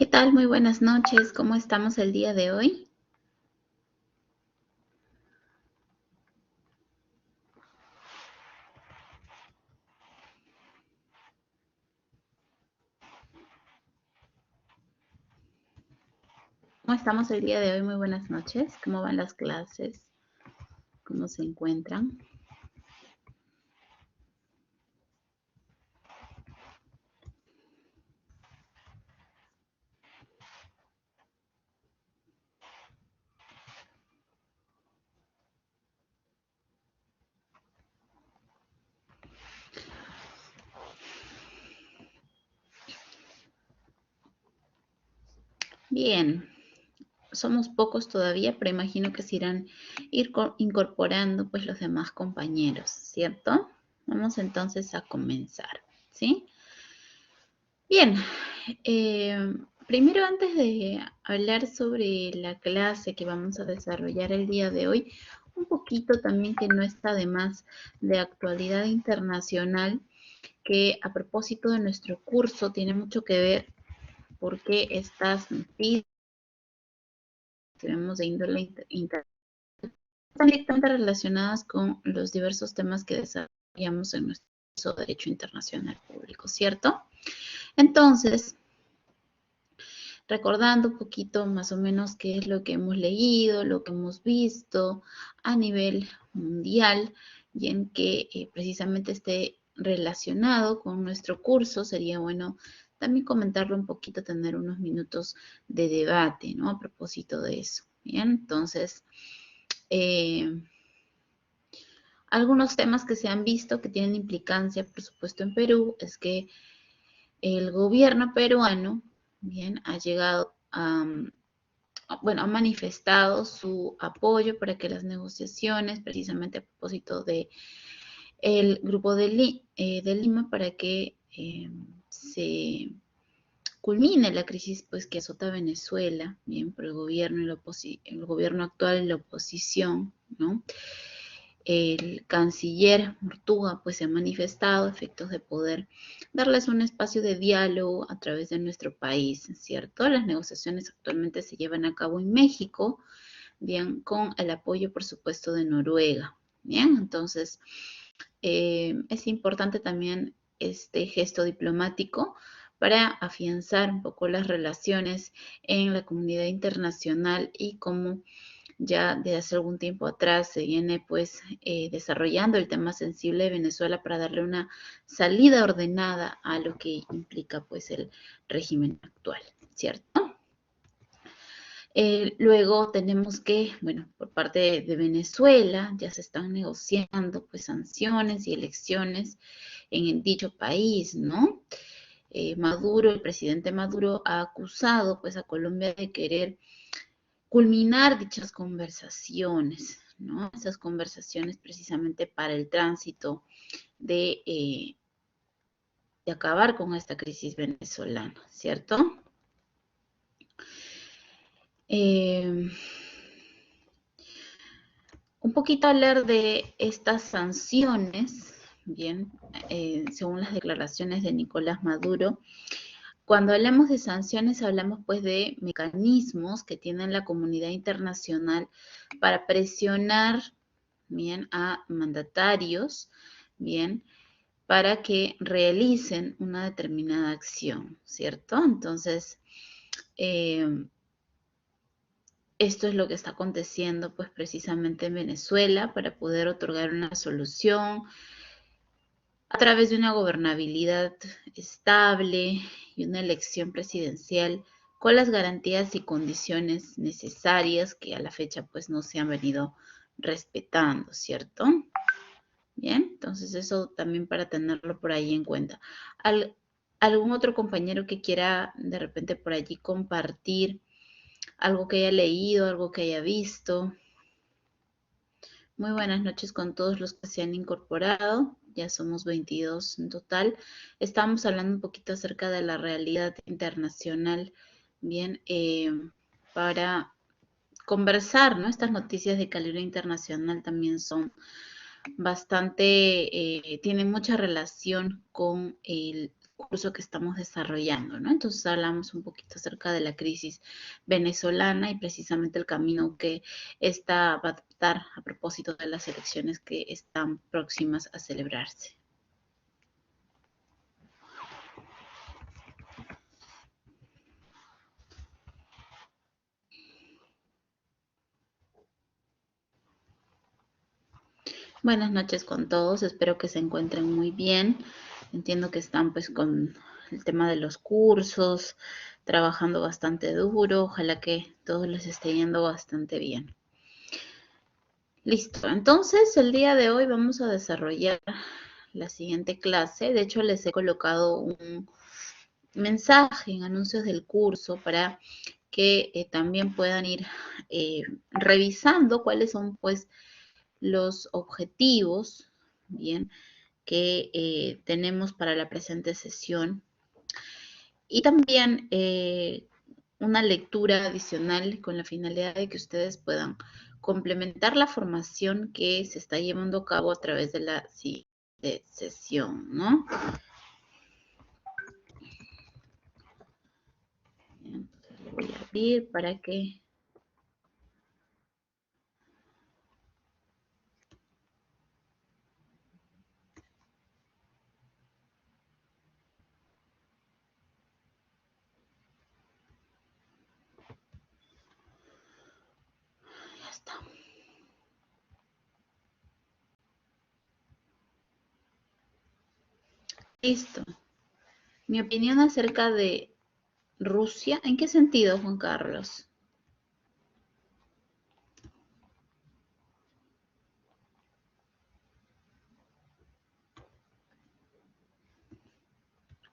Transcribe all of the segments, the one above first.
¿Qué tal? Muy buenas noches. ¿Cómo estamos el día de hoy? ¿Cómo estamos el día de hoy? Muy buenas noches. ¿Cómo van las clases? ¿Cómo se encuentran? Bien, somos pocos todavía, pero imagino que se irán incorporando pues los demás compañeros, ¿cierto? Vamos entonces a comenzar, ¿sí? Bien, primero antes de hablar sobre la clase que vamos a desarrollar el día de hoy, un poquito también que no está de más de actualidad internacional, que a propósito de nuestro curso tiene mucho que ver porque estas noticias que vemos de índole internacional están directamente relacionadas con los diversos temas que desarrollamos en nuestro curso de Derecho Internacional Público, ¿cierto? Entonces, recordando un poquito más o menos qué es lo que hemos leído, lo que hemos visto a nivel mundial y en que precisamente esté relacionado con nuestro curso, sería bueno también comentarlo un poquito, tener unos minutos de debate, ¿no? A propósito de eso. Bien, entonces, eh, algunos temas que se han visto que tienen implicancia, por supuesto, en Perú, es que el gobierno peruano, bien, ha llegado a, bueno, ha manifestado su apoyo para que las negociaciones, precisamente a propósito de el grupo de Lima, para que se culmine la crisis pues que azota a Venezuela, bien, por el gobierno, el gobierno actual y la oposición, ¿no? El canciller Mortuga pues se ha manifestado a efectos de poder darles un espacio de diálogo a través de nuestro país, ¿cierto? Las negociaciones actualmente se llevan a cabo en México, bien, con el apoyo, por supuesto, de Noruega, bien, entonces es importante también este gesto diplomático para afianzar un poco las relaciones en la comunidad internacional y cómo ya de hace algún tiempo atrás se viene pues desarrollando el tema sensible de Venezuela para darle una salida ordenada a lo que implica pues el régimen actual, ¿cierto? Luego tenemos que, bueno, por parte de Venezuela ya se están negociando pues sanciones y elecciones en dicho país, ¿no? Maduro, el presidente Maduro ha acusado pues a Colombia de querer culminar dichas conversaciones, ¿no? Esas conversaciones precisamente para el tránsito de acabar con esta crisis venezolana, ¿cierto? Eh, un poquito hablar de estas sanciones, bien, según las declaraciones de Nicolás Maduro. Cuando hablamos de sanciones, hablamos pues de mecanismos que tiene la comunidad internacional para presionar, bien, a mandatarios, bien, para que realicen una determinada acción, ¿cierto? Entonces, eh, esto es lo que está aconteciendo pues precisamente en Venezuela para poder otorgar una solución a través de una gobernabilidad estable y una elección presidencial con las garantías y condiciones necesarias que a la fecha pues no se han venido respetando, ¿cierto? Bien, entonces eso también para tenerlo por ahí en cuenta. ¿Algún otro compañero que quiera de repente por allí compartir algo que haya leído, algo que haya visto? Muy buenas noches con todos los que se han incorporado. Ya somos 22 en total. Estamos hablando un poquito acerca de la realidad internacional, bien, para conversar, ¿no? Estas noticias de calibre internacional también son bastante, tiene mucha relación con el curso que estamos desarrollando, ¿no? Entonces hablamos un poquito acerca de la crisis venezolana y precisamente el camino que esta va a dar a propósito de las elecciones que están próximas a celebrarse. Buenas noches con todos, espero que se encuentren muy bien. Entiendo que están pues con el tema de los cursos, trabajando bastante duro, ojalá que todo les esté yendo bastante bien. Listo, entonces el día de hoy vamos a desarrollar la siguiente clase. De hecho, les he colocado un mensaje en anuncios del curso para que también puedan ir revisando cuáles son pues los objetivos, bien, que tenemos para la presente sesión y también una lectura adicional con la finalidad de que ustedes puedan complementar la formación que se está llevando a cabo a través de la siguiente sesión, ¿no? Entonces lo voy a abrir para que... Ya está. Listo. Mi opinión acerca de Rusia, ¿en qué sentido, Juan Carlos?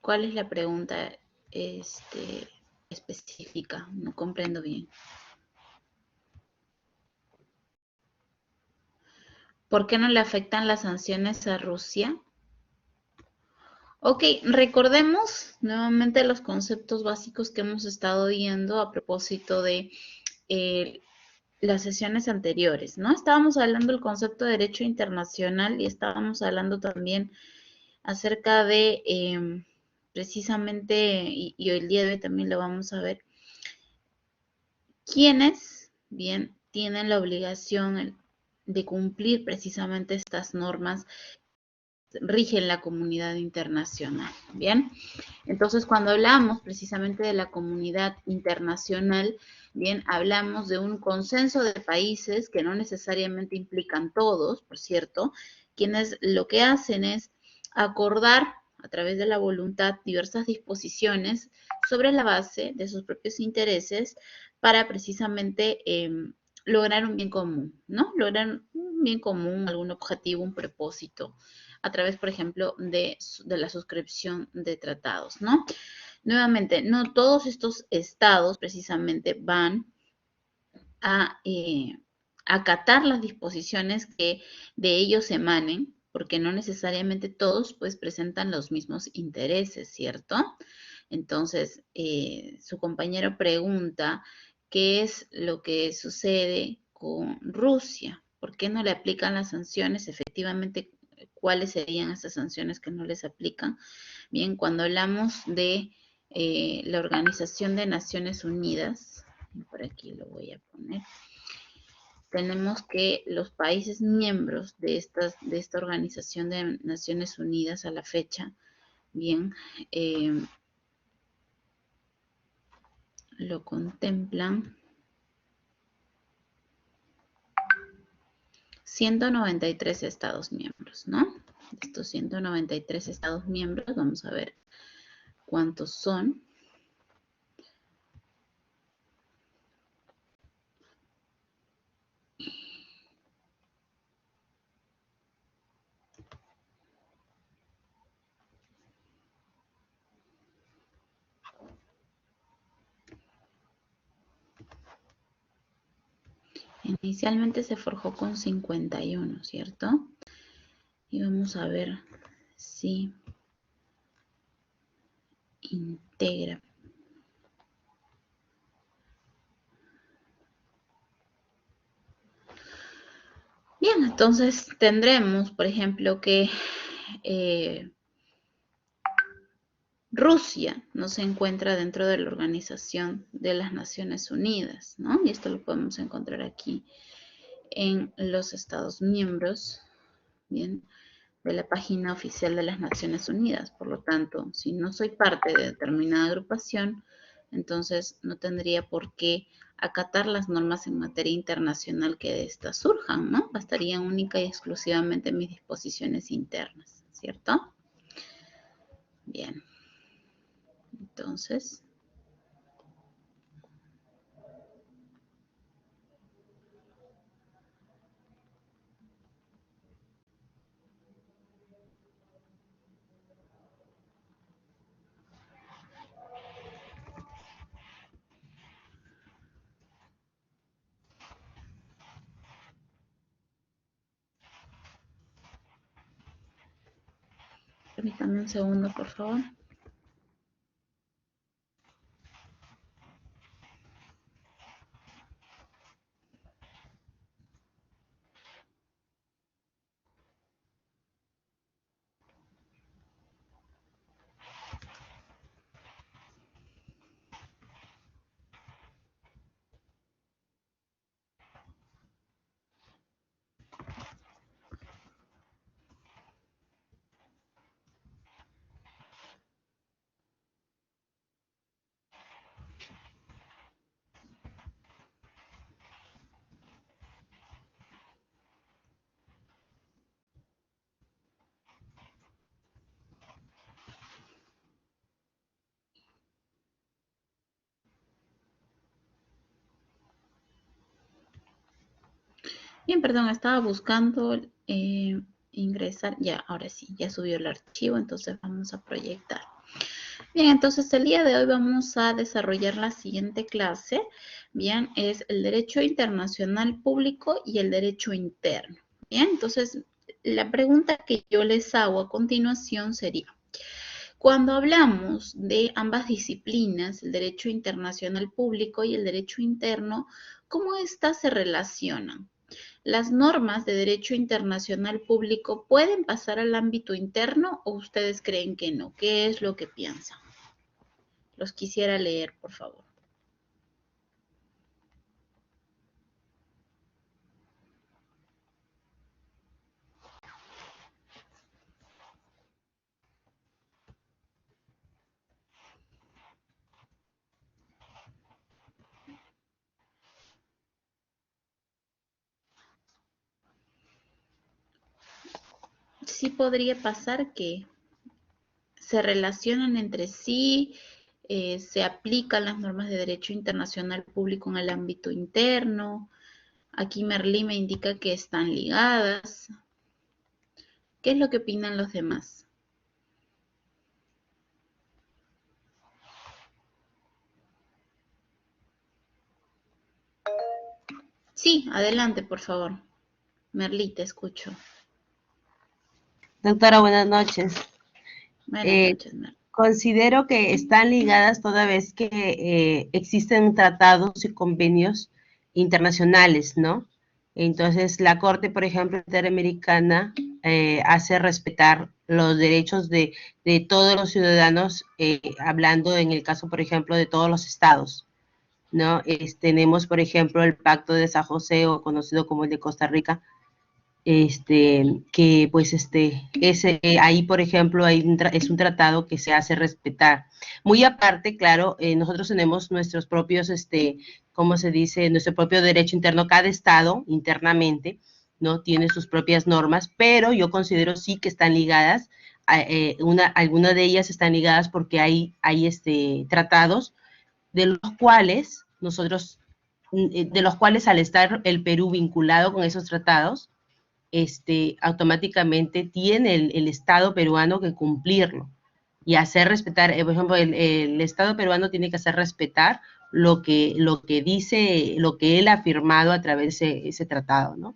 ¿Cuál es la pregunta específica? No comprendo bien. ¿Por qué no le afectan las sanciones a Rusia? Ok, recordemos nuevamente los conceptos básicos que hemos estado viendo a propósito de eh, las sesiones anteriores, ¿no? Estábamos hablando del concepto de derecho internacional y estábamos hablando también acerca de precisamente, y el día de hoy también lo vamos a ver, quiénes, bien, tienen la obligación de cumplir precisamente estas normas rigen la comunidad internacional, ¿bien? Entonces, cuando hablamos precisamente de la comunidad internacional, bien, hablamos de un consenso de países que no necesariamente implican todos, por cierto, quienes lo que hacen es acordar a través de la voluntad diversas disposiciones sobre la base de sus propios intereses para precisamente lograr un bien común, ¿no? Lograr un bien común, algún objetivo, un propósito a través, por ejemplo, de la suscripción de tratados, ¿no? Nuevamente, no todos estos estados precisamente van a acatar las disposiciones que de ellos emanen, porque no necesariamente todos pues presentan los mismos intereses, ¿cierto? Entonces, su compañero pregunta, ¿qué es lo que sucede con Rusia? ¿Por qué no le aplican las sanciones? Efectivamente, ¿cuáles serían esas sanciones que no les aplican? Bien, cuando hablamos de la Organización de Naciones Unidas, por aquí lo voy a poner, tenemos que los países miembros de esta Organización de Naciones Unidas a la fecha, bien, lo contemplan 193 estados miembros, ¿no? De estos 193 estados miembros, vamos a ver cuántos son. Inicialmente se forjó con 51, ¿cierto? Y vamos a ver si integra. Bien, entonces tendremos, por ejemplo, que Rusia no se encuentra dentro de la Organización de las Naciones Unidas, ¿no? Y esto lo podemos encontrar aquí en los Estados miembros, bien, de la página oficial de las Naciones Unidas. Por lo tanto, si no soy parte de determinada agrupación, entonces no tendría por qué acatar las normas en materia internacional que de estas surjan, ¿no? Bastarían única y exclusivamente mis disposiciones internas, ¿cierto? Bien, entonces, permítame un segundo, por favor. Bien, perdón, estaba buscando ingresar. Ya, ahora sí, ya subió el archivo, entonces vamos a proyectar. Bien, entonces el día de hoy vamos a desarrollar la siguiente clase. Bien, es el derecho internacional público y el derecho interno. Bien, entonces la pregunta que yo les hago a continuación sería, cuando hablamos de ambas disciplinas, el derecho internacional público y el derecho interno, ¿cómo éstas se relacionan? ¿Las normas de derecho internacional público pueden pasar al ámbito interno o ustedes creen que no? ¿Qué es lo que piensan? Los quisiera leer, por favor. Sí podría pasar que se relacionan entre sí, se aplican las normas de derecho internacional público en el ámbito interno. Aquí Merlí me indica que están ligadas. ¿Qué es lo que opinan los demás? Sí, adelante, por favor. Merlí, te escucho. Doctora, buenas noches. Buenas noches, Merlí. Considero que están ligadas toda vez que existen tratados y convenios internacionales, ¿no? Entonces, la Corte, por ejemplo, Interamericana hace respetar los derechos de todos los ciudadanos, hablando en el caso, por ejemplo, de todos los estados, ¿no? Tenemos, por ejemplo, el Pacto de San José, o conocido como el de Costa Rica, que pues ahí por ejemplo es un tratado que se hace respetar. Muy aparte, claro, nosotros tenemos nuestros propios, ¿cómo se dice? Nuestro propio derecho interno, cada estado internamente, ¿no? Tiene sus propias normas, pero yo considero sí que están ligadas, algunas de ellas están ligadas porque hay tratados de los cuales nosotros, de los cuales al estar el Perú vinculado con esos tratados, automáticamente tiene el Estado peruano que cumplirlo y hacer respetar, por ejemplo, el Estado peruano tiene que hacer respetar lo que dice, lo que él ha firmado a través de ese tratado, ¿no?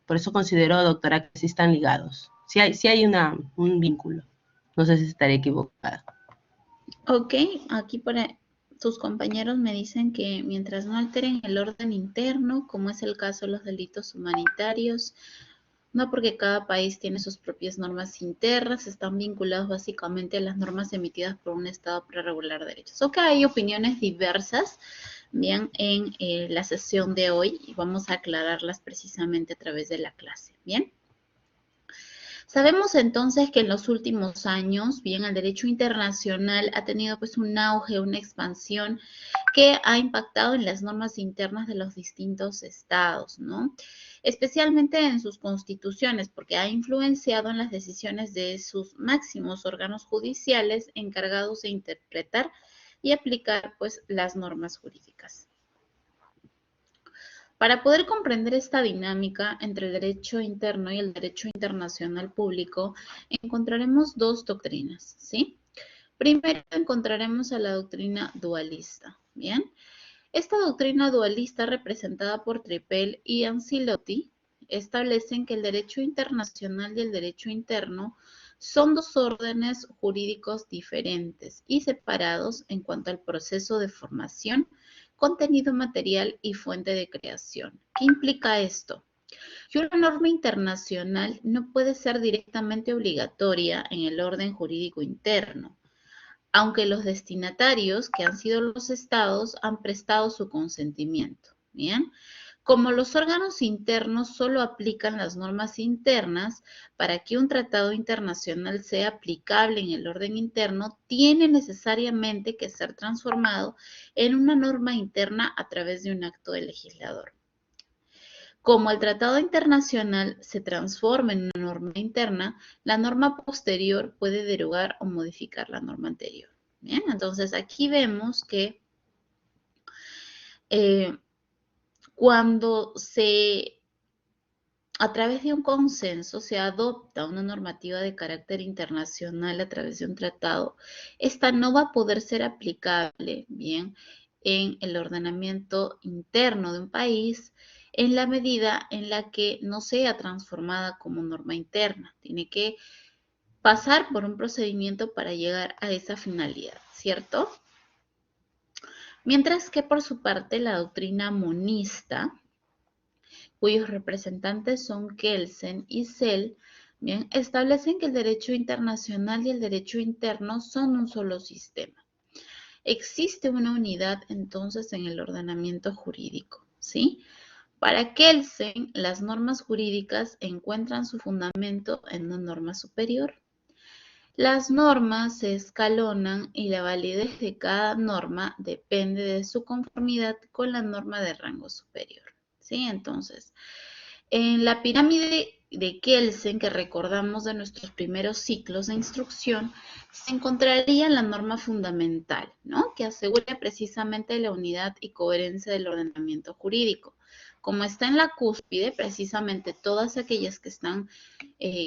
Por eso considero, doctora, que sí están ligados. Sí hay un vínculo. No sé si estaré equivocada. Ok, aquí sus compañeros me dicen que mientras no alteren el orden interno, como es el caso de los delitos humanitarios, no porque cada país tiene sus propias normas internas, están vinculados básicamente a las normas emitidas por un Estado para regular derechos. Ok, hay opiniones diversas, bien, en la sesión de hoy y vamos a aclararlas precisamente a través de la clase, bien. Sabemos entonces que en los últimos años, bien, el derecho internacional ha tenido pues un auge, una expansión que ha impactado en las normas internas de los distintos estados, ¿no? Especialmente en sus constituciones, porque ha influenciado en las decisiones de sus máximos órganos judiciales encargados de interpretar y aplicar pues las normas jurídicas. Para poder comprender esta dinámica entre el derecho interno y el derecho internacional público, encontraremos dos doctrinas, ¿sí? Primero encontraremos a la doctrina dualista, ¿bien? Esta doctrina dualista, representada por Tripel y Ancelotti, establecen que el derecho internacional y el derecho interno son dos órdenes jurídicos diferentes y separados en cuanto al proceso de formación, contenido material y fuente de creación. ¿Qué implica esto? Que una norma internacional no puede ser directamente obligatoria en el orden jurídico interno, aunque los destinatarios, que han sido los estados, han prestado su consentimiento. Bien, como los órganos internos solo aplican las normas internas, para que un tratado internacional sea aplicable en el orden interno, tiene necesariamente que ser transformado en una norma interna a través de un acto del legislador. Como el tratado internacional se transforma en una norma interna, la norma posterior puede derogar o modificar la norma anterior. Bien, entonces aquí vemos que cuando a través de un consenso se adopta una normativa de carácter internacional a través de un tratado, esta no va a poder ser aplicable, bien, en el ordenamiento interno de un país en la medida en la que no sea transformada como norma interna. Tiene que pasar por un procedimiento para llegar a esa finalidad, ¿cierto? Mientras que por su parte la doctrina monista, cuyos representantes son Kelsen y Zell, bien, establecen que el derecho internacional y el derecho interno son un solo sistema. Existe una unidad entonces en el ordenamiento jurídico, ¿sí? Para Kelsen, las normas jurídicas encuentran su fundamento en una norma superior. Las normas se escalonan y la validez de cada norma depende de su conformidad con la norma de rango superior, ¿sí? Entonces, en la pirámide de Kelsen, que recordamos de nuestros primeros ciclos de instrucción, se encontraría la norma fundamental, ¿no? Que asegura precisamente la unidad y coherencia del ordenamiento jurídico. Como está en la cúspide, precisamente todas aquellas que están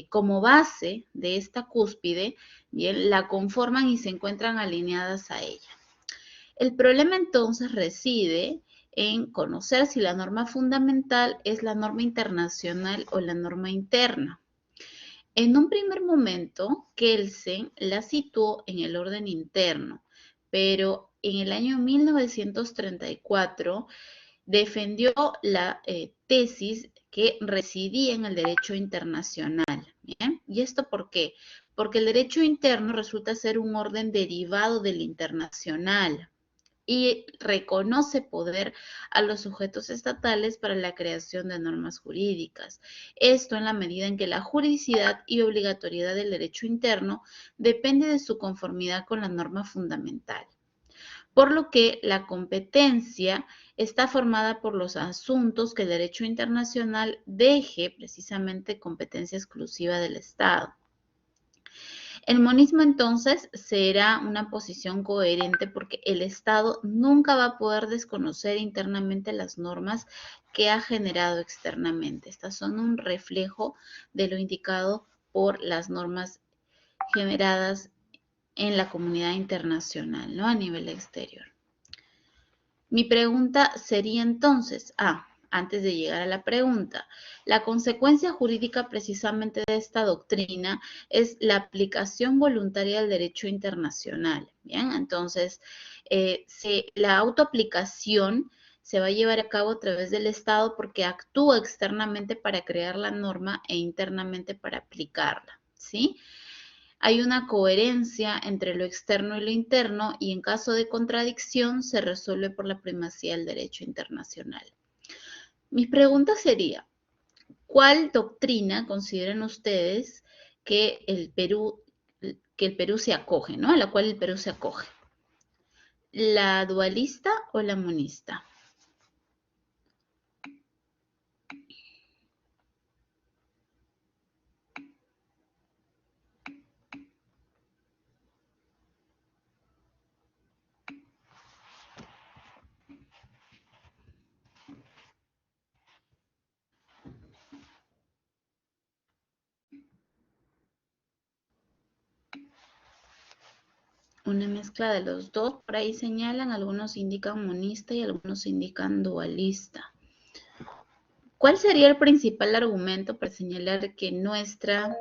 como base de esta cúspide, bien, la conforman y se encuentran alineadas a ella. El problema entonces reside en conocer si la norma fundamental es la norma internacional o la norma interna. En un primer momento, Kelsen la situó en el orden interno, pero en el año 1934 defendió la tesis que residía en el derecho internacional. ¿Bien? ¿Y esto por qué? Porque el derecho interno resulta ser un orden derivado del internacional y reconoce poder a los sujetos estatales para la creación de normas jurídicas. Esto en la medida en que la juridicidad y obligatoriedad del derecho interno depende de su conformidad con la norma fundamental, por lo que la competencia está formada por los asuntos que el derecho internacional deje precisamente competencia exclusiva del Estado. El monismo entonces será una posición coherente porque el Estado nunca va a poder desconocer internamente las normas que ha generado externamente. Estas son un reflejo de lo indicado por las normas generadas en la comunidad internacional, ¿no? A nivel exterior. Mi pregunta sería entonces, antes de llegar a la pregunta. La consecuencia jurídica precisamente de esta doctrina es la aplicación voluntaria del derecho internacional. Bien, entonces, la autoaplicación se va a llevar a cabo a través del Estado porque actúa externamente para crear la norma e internamente para aplicarla, ¿sí? Hay una coherencia entre lo externo y lo interno y en caso de contradicción se resuelve por la primacía del derecho internacional. Mi pregunta sería, ¿cuál doctrina consideran ustedes que el Perú se acoge, ¿no? A la cual el Perú se acoge. ¿La dualista o la monista? Una mezcla de los dos, por ahí señalan, algunos indican monista y algunos indican dualista. ¿Cuál sería el principal argumento para señalar que nuestra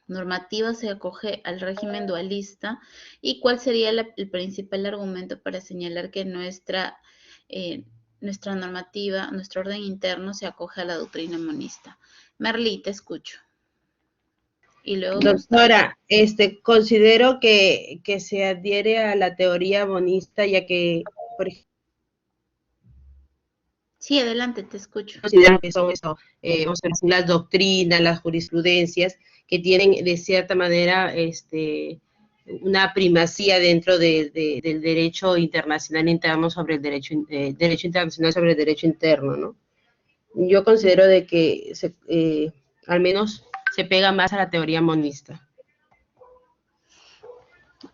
normativa se acoge al régimen dualista? ¿Y cuál sería el principal argumento para señalar que nuestra normativa, nuestro orden interno se acoge a la doctrina monista? Merly, te escucho. Y luego Doctora, considero que se adhiere a la teoría monista, ya que, por ejemplo, sí, adelante, te escucho. Considero que son eso, vamos a decir, las doctrinas, las jurisprudencias, que tienen de cierta manera una primacía dentro del derecho internacional interno sobre el derecho internacional sobre el derecho interno, ¿no? Yo considero de que al menos se pega más a la teoría monista.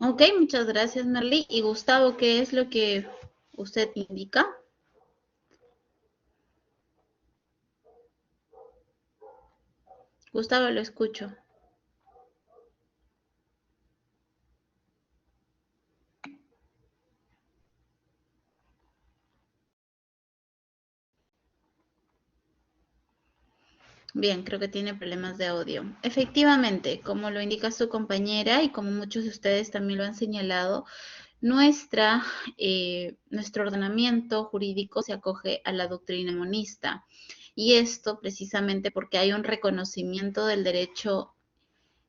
Ok, muchas gracias, Merly. Y Gustavo, ¿qué es lo que usted indica? Gustavo, lo escucho. Bien, creo que tiene problemas de audio. Efectivamente, como lo indica su compañera y como muchos de ustedes también lo han señalado, nuestro ordenamiento jurídico se acoge a la doctrina monista. Y esto precisamente porque hay un reconocimiento del derecho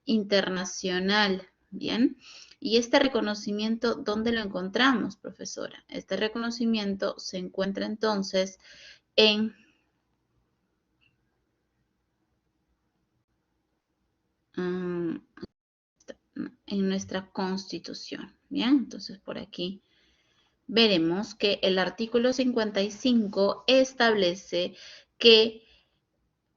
internacional, ¿bien? Y este reconocimiento, ¿dónde lo encontramos, profesora? Este reconocimiento se encuentra entonces en nuestra Constitución, ¿bien? Entonces, por aquí veremos que el artículo 55 establece que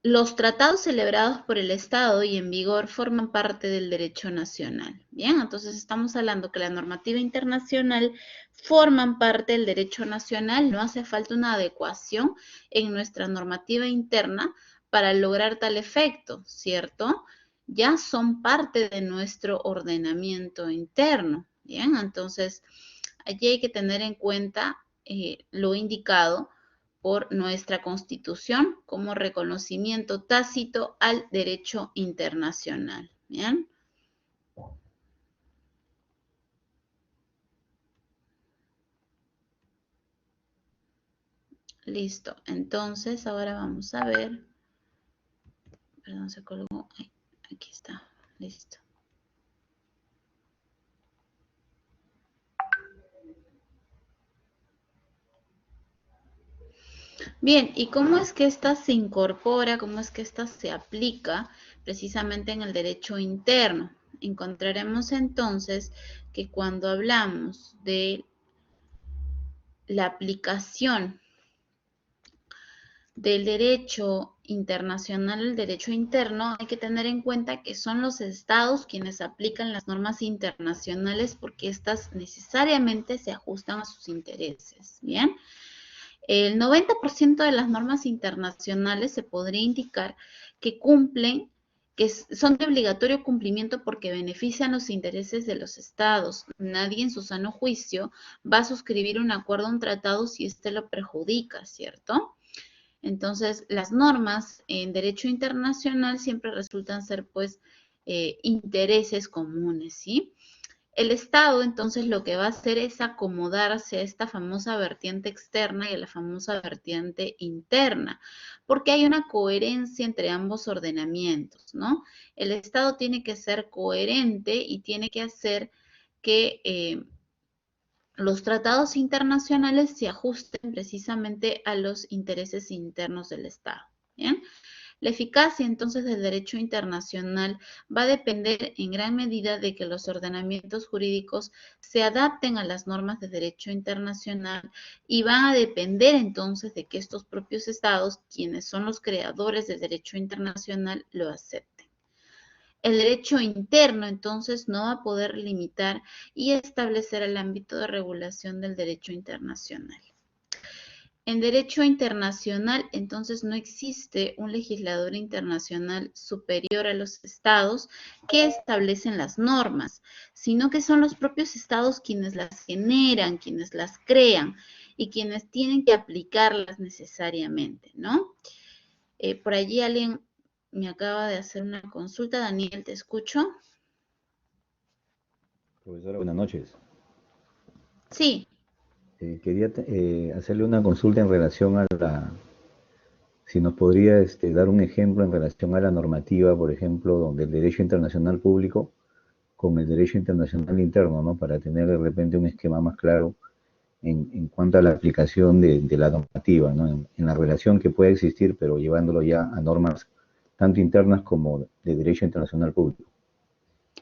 los tratados celebrados por el Estado y en vigor forman parte del derecho nacional. Bien, entonces estamos hablando que la normativa internacional forman parte del derecho nacional, no hace falta una adecuación en nuestra normativa interna para lograr tal efecto, ¿cierto? Ya son parte de nuestro ordenamiento interno. Bien, entonces allí hay que tener en cuenta lo indicado por nuestra Constitución como reconocimiento tácito al derecho internacional. ¿Bien? Listo. Entonces, ahora vamos a ver. Perdón, se colgó. Ay, aquí está. Listo. Bien, ¿y cómo es que esta se incorpora, cómo es que esta se aplica precisamente en el derecho interno? Encontraremos entonces que cuando hablamos de la aplicación del derecho internacional al derecho interno, hay que tener en cuenta que son los estados quienes aplican las normas internacionales porque éstas necesariamente se ajustan a sus intereses, ¿bien? El 90% de las normas internacionales se podría indicar que cumplen, que son de obligatorio cumplimiento porque benefician los intereses de los estados. Nadie en su sano juicio va a suscribir un acuerdo o un tratado si éste lo perjudica, ¿cierto? Entonces, las normas en derecho internacional siempre resultan ser, pues, intereses comunes, ¿sí? El Estado, entonces, lo que va a hacer es acomodarse a esta famosa vertiente externa y a la famosa vertiente interna, porque hay una coherencia entre ambos ordenamientos, ¿no? El Estado tiene que ser coherente y tiene que hacer que los tratados internacionales se ajusten precisamente a los intereses internos del Estado, ¿bien? La eficacia entonces del derecho internacional va a depender en gran medida de que los ordenamientos jurídicos se adapten a las normas de derecho internacional y van a depender entonces de que estos propios estados, quienes son los creadores del derecho internacional, lo acepten. El derecho interno, entonces, no va a poder limitar y establecer el ámbito de regulación del derecho internacional. En derecho internacional, entonces, no existe un legislador internacional superior a los estados que establecen las normas, sino que son los propios estados quienes las generan, quienes las crean y quienes tienen que aplicarlas necesariamente, ¿no? Por allí alguien me acaba de hacer una consulta. Daniel, ¿te escucho? Profesora, buenas noches. Sí, Quería hacerle una consulta en relación a si nos podría dar un ejemplo en relación a la normativa, por ejemplo, donde el derecho internacional público con el derecho internacional interno, ¿no? Para tener de repente un esquema más claro en cuanto a la aplicación de la normativa, ¿no? En la relación que puede existir, pero llevándolo ya a normas tanto internas como de derecho internacional público.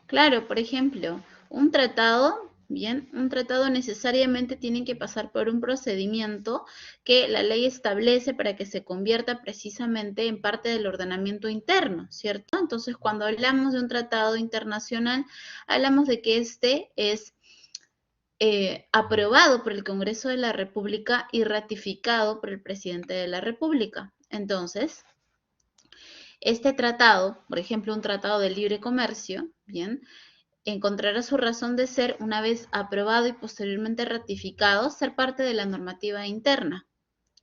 claro, por ejemplo, un tratado, bien, un tratado necesariamente tiene que pasar por un procedimiento que la ley establece para que se convierta precisamente en parte del ordenamiento interno, ¿cierto? Entonces, cuando hablamos de un tratado internacional, hablamos de que este es aprobado por el Congreso de la República y ratificado por el presidente de la República. Entonces, este tratado, por ejemplo, un tratado de libre comercio, bien, encontrará su razón de ser una vez aprobado y posteriormente ratificado, ser parte de la normativa interna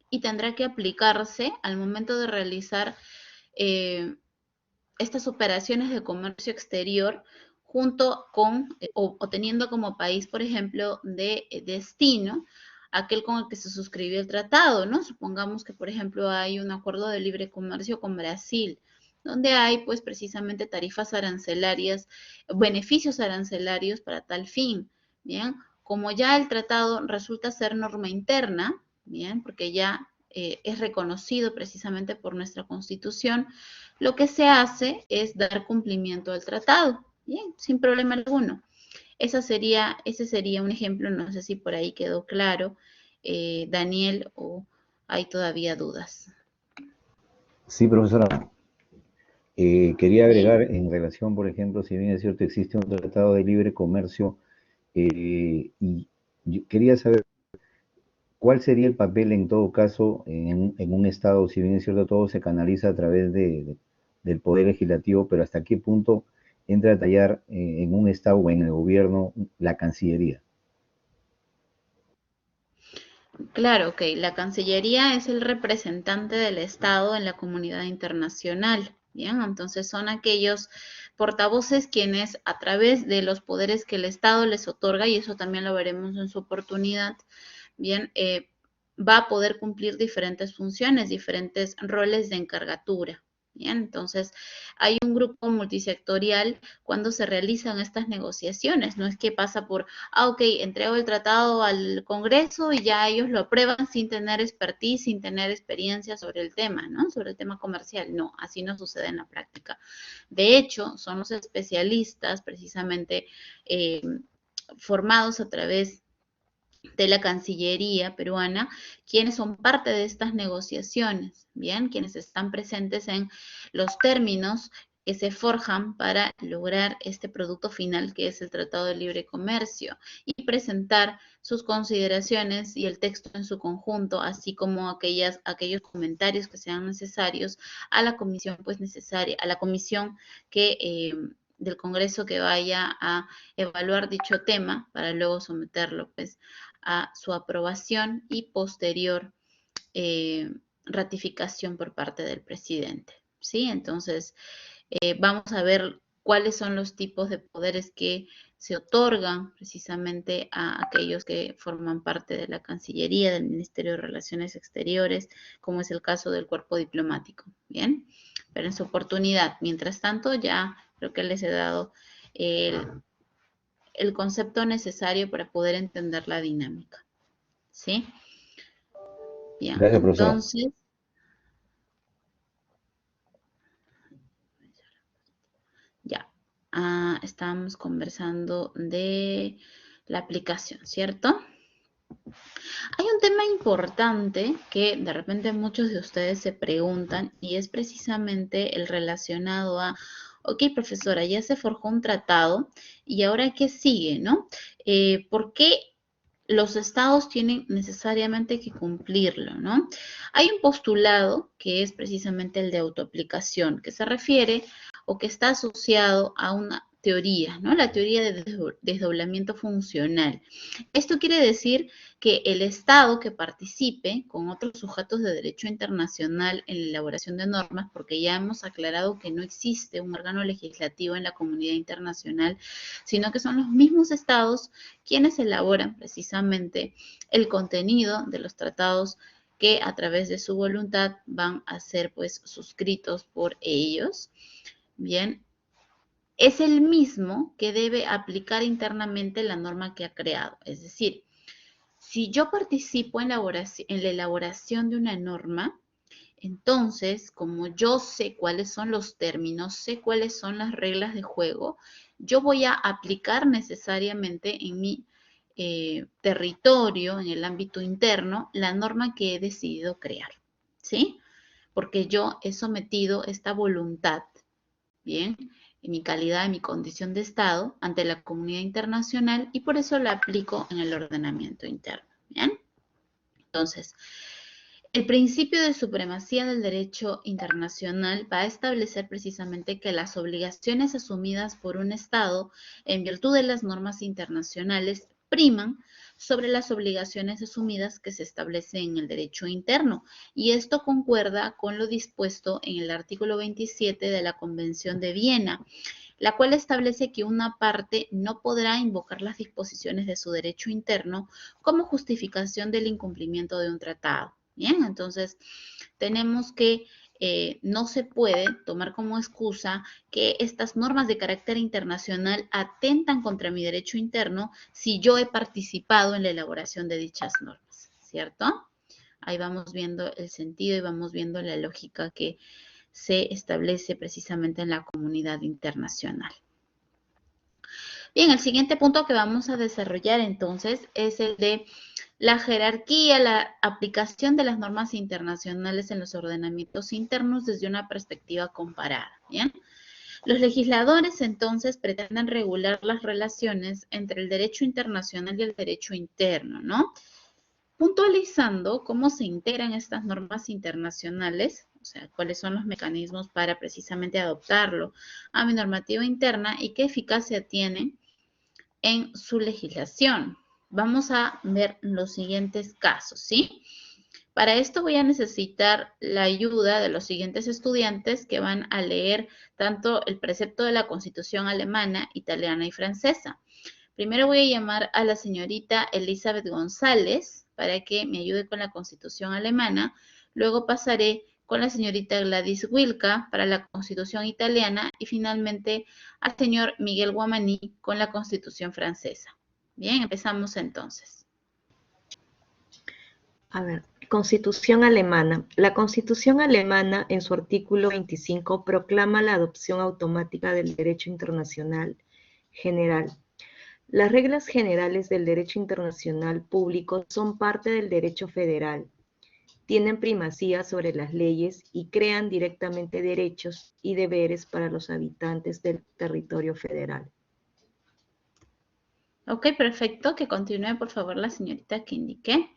y tendrá que aplicarse al momento de realizar eh, estas operaciones de comercio exterior junto con o teniendo como país, por ejemplo, de destino aquel con el que se suscribió el tratado, ¿no? Supongamos que, por ejemplo, hay un acuerdo de libre comercio con Brasil, donde hay, pues, precisamente tarifas arancelarias, beneficios arancelarios para tal fin, ¿bien? Como ya el tratado resulta ser norma interna, ¿bien? Porque ya es reconocido precisamente por nuestra Constitución, lo que se hace es dar cumplimiento al tratado, bien, sin problema alguno. Ese sería un ejemplo, no sé si por ahí quedó claro, Daniel, o hay todavía dudas. Sí, profesora. Quería Bien, agregar en relación, por ejemplo, si bien es cierto, existe un tratado de libre comercio, y yo quería saber cuál sería el papel en todo caso en un Estado, si bien es cierto, todo se canaliza a través del Poder Legislativo, pero hasta qué punto entra a tallar en un Estado o en el gobierno la Cancillería. claro, ok. La Cancillería es el representante del Estado en la comunidad internacional. Bien, entonces son aquellos portavoces quienes a través de los poderes que el Estado les otorga, y eso también lo veremos en su oportunidad, bien, va a poder cumplir diferentes funciones, diferentes roles de encargatura. Bien, entonces hay un grupo multisectorial cuando se realizan estas negociaciones, no es que pasa por, ok, entrego el tratado al Congreso y ya ellos lo aprueban sin tener expertise, sin tener experiencia sobre el tema, ¿no? Sobre el tema comercial, no, así no sucede en la práctica. De hecho, son los especialistas precisamente formados a través de la Cancillería peruana, quienes son parte de estas negociaciones, bien, quienes están presentes en los términos que se forjan para lograr este producto final que es el Tratado de Libre Comercio y presentar sus consideraciones y el texto en su conjunto, así como aquellos comentarios que sean necesarios a la comisión pues necesaria, a la comisión que del Congreso que vaya a evaluar dicho tema para luego someterlo pues a su aprobación y posterior eh, ratificación por parte del presidente, ¿sí? Entonces, vamos a ver cuáles son los tipos de poderes que se otorgan precisamente a aquellos que forman parte de la Cancillería, del Ministerio de Relaciones Exteriores, como es el caso del cuerpo diplomático, ¿bien? Pero en su oportunidad, mientras tanto, ya creo que les he dado el concepto necesario para poder entender la dinámica, ¿sí? Bien, Gracias, profesora. entonces, ya, estábamos conversando de la aplicación, ¿cierto? Hay un tema importante que de repente muchos de ustedes se preguntan y es precisamente el relacionado a, ok, profesora, ya se forjó un tratado y ahora ¿qué sigue, no? ¿Por qué los estados tienen necesariamente que cumplirlo, ¿no? Hay un postulado que es precisamente el de autoaplicación, que se refiere o que está asociado a una teoría, ¿no? La teoría de desdoblamiento funcional. Esto quiere decir que el Estado que participe con otros sujetos de derecho internacional en la elaboración de normas, porque ya hemos aclarado que no existe un órgano legislativo en la comunidad internacional, sino que son los mismos Estados quienes elaboran precisamente el contenido de los tratados que a través de su voluntad van a ser pues suscritos por ellos. Bien, es el mismo que debe aplicar internamente la norma que ha creado. Es decir, si yo participo en la elaboración de una norma, entonces, como yo sé cuáles son los términos, sé cuáles son las reglas de juego, yo voy a aplicar necesariamente en mi territorio, en el ámbito interno, la norma que he decidido crear, ¿sí? Porque yo he sometido esta voluntad, ¿bien? En mi calidad, en mi condición de Estado, ante la comunidad internacional y por eso la aplico en el ordenamiento interno, ¿bien? Entonces, el principio de supremacía del derecho internacional va a establecer precisamente que las obligaciones asumidas por un Estado en virtud de las normas internacionales priman sobre las obligaciones asumidas que se establecen en el derecho interno. Y esto concuerda con lo dispuesto en el artículo 27 de la Convención de Viena, la cual establece que una parte no podrá invocar las disposiciones de su derecho interno como justificación del incumplimiento de un tratado. Bien, entonces tenemos que no se puede tomar como excusa que estas normas de carácter internacional atentan contra mi derecho interno si yo he participado en la elaboración de dichas normas, ¿cierto? Ahí vamos viendo el sentido y vamos viendo la lógica que se establece precisamente en la comunidad internacional. Bien, el siguiente punto que vamos a desarrollar entonces es el de la jerarquía, la aplicación de las normas internacionales en los ordenamientos internos desde una perspectiva comparada, ¿bien? Los legisladores entonces pretenden regular las relaciones entre el derecho internacional y el derecho interno, ¿no? Puntualizando cómo se integran estas normas internacionales, o sea, cuáles son los mecanismos para precisamente adoptarlo a mi normativa interna y qué eficacia tienen en su legislación. Vamos a ver los siguientes casos, ¿sí? Para esto voy a necesitar la ayuda de los siguientes estudiantes que van a leer tanto el precepto de la Constitución alemana, italiana y francesa. Primero voy a llamar a la señorita Elizabeth González para que me ayude con la Constitución alemana. Luego pasaré con la señorita Gladys Wilka para la Constitución italiana y finalmente al señor Miguel Guamaní con la Constitución francesa. Bien, empezamos entonces. A ver, Constitución alemana. La Constitución alemana, en su artículo 25, proclama la adopción automática del derecho internacional general. Las reglas generales del derecho internacional público son parte del derecho federal. Tienen primacía sobre las leyes y crean directamente derechos y deberes para los habitantes del territorio federal. Ok, perfecto. Que continúe, por favor, la señorita que indique.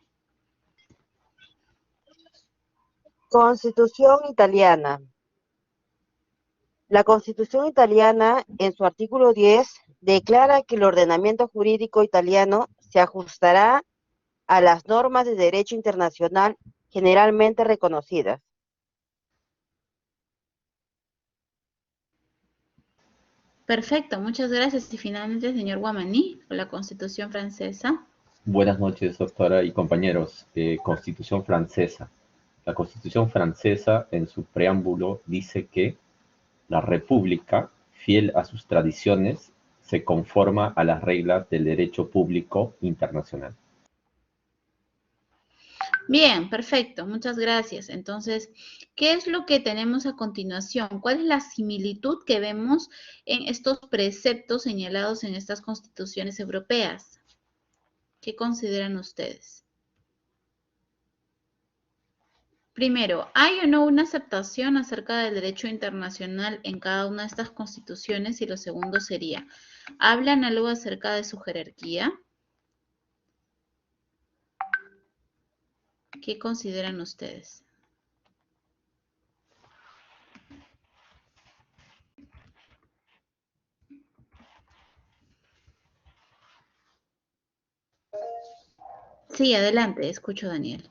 Constitución italiana. La Constitución italiana, en su artículo 10, declara que el ordenamiento jurídico italiano se ajustará a las normas de derecho internacional generalmente reconocidas. Perfecto, muchas gracias. Y finalmente, señor Guamaní, con la Constitución francesa. Buenas noches, doctora y compañeros. Constitución francesa. La Constitución francesa, en su preámbulo, dice que la República, fiel a sus tradiciones, se conforma a las reglas del derecho público internacional. Bien, perfecto, muchas gracias. Entonces, ¿qué es lo que tenemos a continuación? ¿Cuál es la similitud que vemos en estos preceptos señalados en estas constituciones europeas? ¿Qué consideran ustedes? Primero, ¿hay o no una aceptación acerca del derecho internacional en cada una de estas constituciones? Y lo segundo sería, ¿hablan algo acerca de su jerarquía? ¿Qué consideran ustedes? Sí, adelante, escucho, Daniel.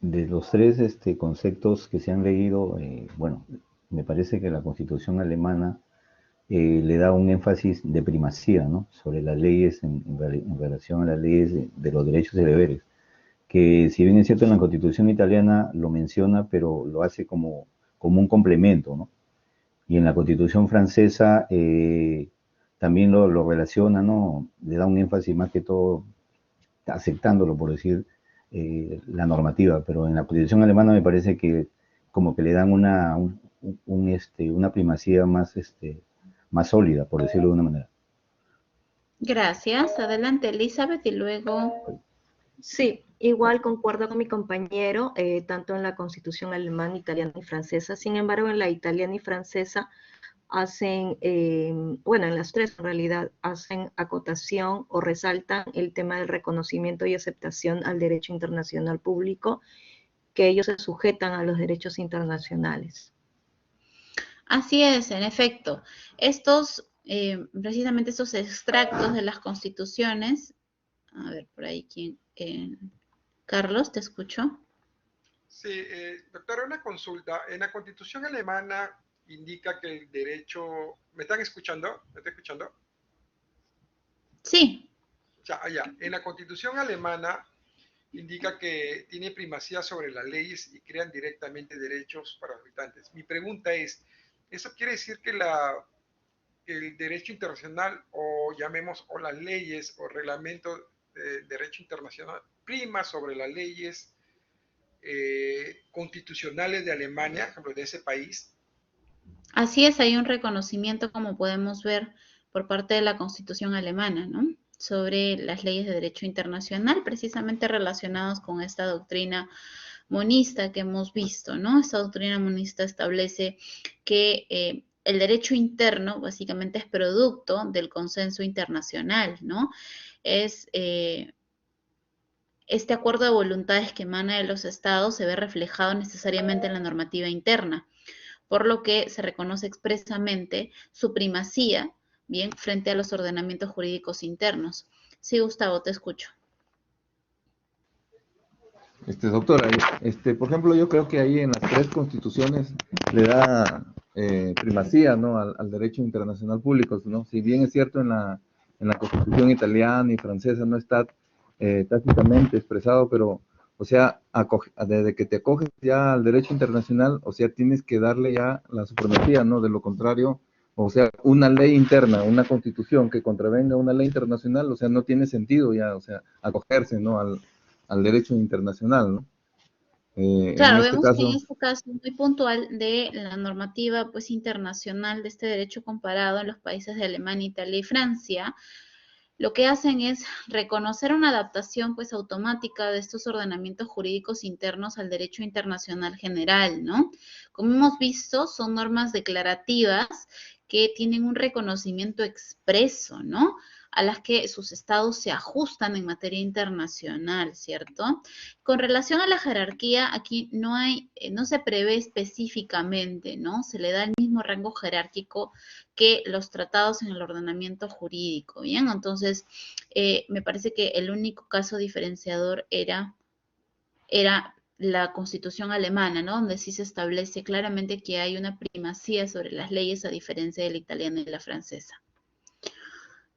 De los tres conceptos que se han leído, bueno, me parece que la Constitución alemana le da un énfasis de primacía, ¿no?, sobre las leyes en relación a las leyes de los derechos y deberes, que si bien es cierto en la Constitución italiana lo menciona, pero lo hace como un complemento, ¿no? Y en la Constitución francesa también lo relaciona, ¿no? Le da un énfasis más que todo aceptándolo, por decir, la normativa, pero en la Constitución alemana me parece que como que le dan una primacía más sólida, por decirlo de una manera. Gracias. Adelante, Elizabeth, y luego... Sí, igual concuerdo con mi compañero, tanto en la Constitución alemana, italiana y francesa. Sin embargo, en la italiana y francesa hacen, bueno, en las tres en realidad, hacen acotación o resaltan el tema del reconocimiento y aceptación al derecho internacional público, que ellos se sujetan a los derechos internacionales. Así es, en efecto. Precisamente estos extractos de las constituciones, a ver, por ahí, Carlos, te escucho. Sí, doctora, una consulta. En la Constitución alemana indica que el derecho... ¿Me están escuchando? ¿Me está escuchando? Sí. Ya. En la Constitución alemana indica que tiene primacía sobre las leyes y crean directamente derechos para los habitantes. Mi pregunta es, ¿eso quiere decir que el derecho internacional, o llamemos, o las leyes o reglamentos de derecho internacional, prima sobre las leyes constitucionales de Alemania, por ejemplo, de ese país? Así es, hay un reconocimiento, como podemos ver, por parte de la Constitución alemana, ¿no?, sobre las leyes de derecho internacional, precisamente relacionados con esta doctrina monista que hemos visto, ¿no? Esta doctrina monista establece que el derecho interno básicamente es producto del consenso internacional, ¿no? Es este acuerdo de voluntades que emana de los estados se ve reflejado necesariamente en la normativa interna, por lo que se reconoce expresamente su primacía, bien, frente a los ordenamientos jurídicos internos. Sí, Gustavo, te escucho. Doctora, por ejemplo, yo creo que ahí en las tres constituciones le da primacía, ¿no?, al derecho internacional público, ¿no? Si bien es cierto en la Constitución italiana y francesa no está tácitamente expresado, pero, o sea, desde que te acoges ya al derecho internacional, o sea, tienes que darle ya la supremacía, ¿no? De lo contrario, o sea, una ley interna, una constitución que contravenga una ley internacional, o sea, no tiene sentido ya, o sea, acogerse, ¿no?, al derecho internacional, ¿no? Claro, en este vemos que en caso, este caso muy puntual de la normativa pues internacional de este derecho comparado en los países de Alemania, Italia y Francia, lo que hacen es reconocer una adaptación pues automática de estos ordenamientos jurídicos internos al derecho internacional general, ¿no? Como hemos visto, son normas declarativas que tienen un reconocimiento expreso, ¿no?, a las que sus estados se ajustan en materia internacional, ¿cierto? Con relación a la jerarquía, aquí no se prevé específicamente, ¿no? Se le da el mismo rango jerárquico que los tratados en el ordenamiento jurídico, ¿bien? Entonces, me parece que el único caso diferenciador era la Constitución alemana, ¿no? Donde sí se establece claramente que hay una primacía sobre las leyes a diferencia de la italiana y la francesa.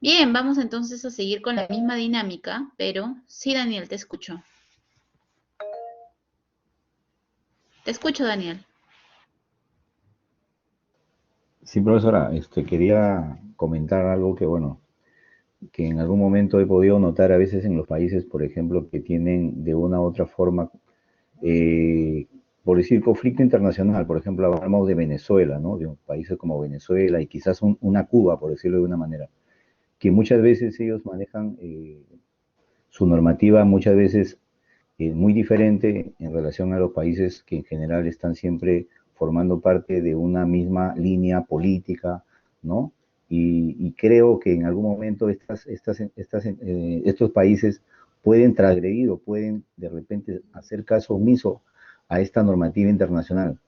Bien, vamos entonces a seguir con la misma dinámica, pero sí, Daniel, te escucho. Te escucho, Daniel. Sí, profesora, quería comentar algo que, bueno, que en algún momento he podido notar a veces en los países, por ejemplo, que tienen de una u otra forma, por decir, conflicto internacional. Por ejemplo, hablamos de Venezuela, ¿no? De países como Venezuela y quizás una Cuba, por decirlo de una manera, que muchas veces ellos manejan su normativa, muchas veces muy diferente en relación a los países que en general están siempre formando parte de una misma línea política, ¿no? Y creo que en algún momento estos países pueden transgredir o pueden de repente hacer caso omiso a esta normativa internacional.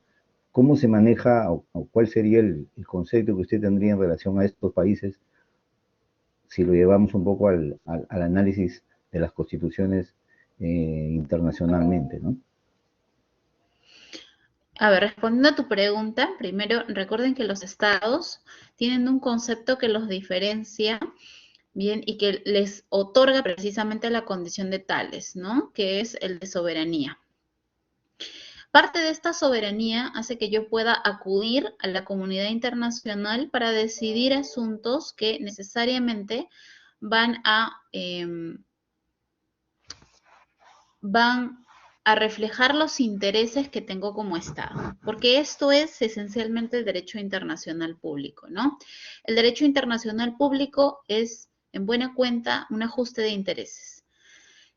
¿Cómo se maneja o cuál sería el concepto que usted tendría en relación a estos países si lo llevamos un poco al análisis de las constituciones internacionalmente, ¿no? A ver, respondiendo a tu pregunta, primero recuerden que los estados tienen un concepto que los diferencia, bien, y que les otorga precisamente la condición de tales, ¿no? Que es el de soberanía. Parte de esta soberanía hace que yo pueda acudir a la comunidad internacional para decidir asuntos que necesariamente van a reflejar los intereses que tengo como Estado, porque esto es esencialmente el derecho internacional público, ¿no? El derecho internacional público es, en buena cuenta, un ajuste de intereses.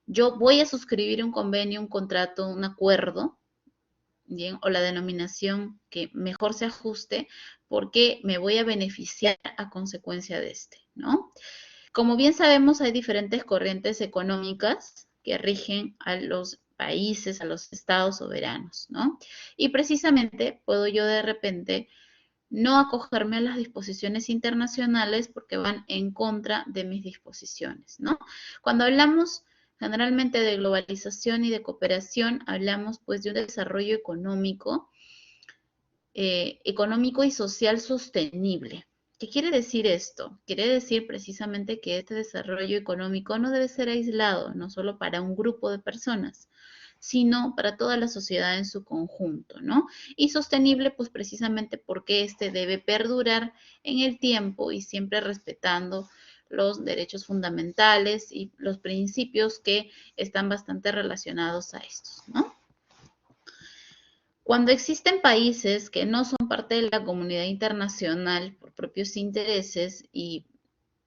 Yo voy a suscribir un convenio, un contrato, un acuerdo, ¿bien? O la denominación que mejor se ajuste, porque me voy a beneficiar a consecuencia de este, ¿no? Como bien sabemos, hay diferentes corrientes económicas que rigen a los países, a los estados soberanos, ¿no? Y precisamente puedo yo de repente no acogerme a las disposiciones internacionales porque van en contra de mis disposiciones, ¿no? Cuando hablamos generalmente de globalización y de cooperación, hablamos pues de un desarrollo económico y social sostenible. ¿Qué quiere decir esto? Quiere decir precisamente que este desarrollo económico no debe ser aislado, no solo para un grupo de personas, sino para toda la sociedad en su conjunto, ¿no? Y sostenible, pues precisamente porque este debe perdurar en el tiempo y siempre respetando los derechos fundamentales y los principios que están bastante relacionados a estos, ¿no? Cuando existen países que no son parte de la comunidad internacional por propios intereses y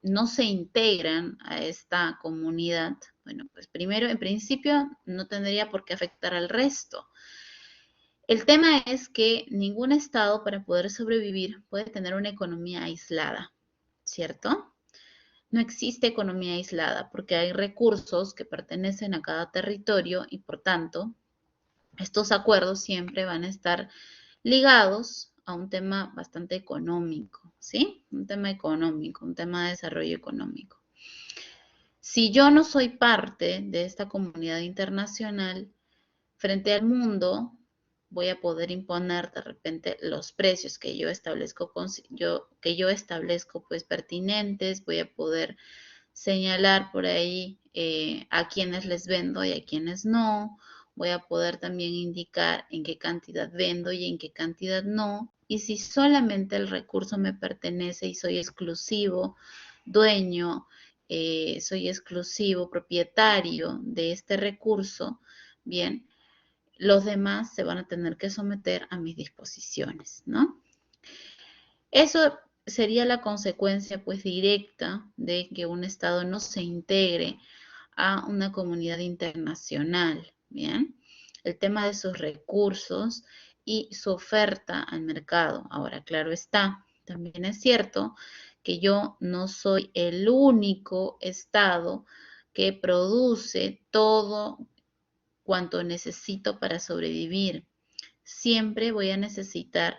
no se integran a esta comunidad, bueno, pues primero, en principio, no tendría por qué afectar al resto. El tema es que ningún Estado para poder sobrevivir puede tener una economía aislada, ¿cierto? No existe economía aislada porque hay recursos que pertenecen a cada territorio y por tanto estos acuerdos siempre van a estar ligados a un tema bastante económico, ¿sí? Un tema económico, un tema de desarrollo económico. Si yo no soy parte de esta comunidad internacional, frente al mundo, voy a poder imponer de repente los precios que yo establezco, pues pertinentes, voy a poder señalar por ahí a quienes les vendo y a quienes no. Voy a poder también indicar en qué cantidad vendo y en qué cantidad no. Y si solamente el recurso me pertenece y soy exclusivo dueño, soy exclusivo propietario de este recurso, bien, los demás se van a tener que someter a mis disposiciones, ¿no? Eso sería la consecuencia pues directa de que un Estado no se integre a una comunidad internacional, ¿bien? El tema de sus recursos y su oferta al mercado. Ahora, claro está, también es cierto que yo no soy el único Estado que produce todo cuanto necesito para sobrevivir. Siempre voy a necesitar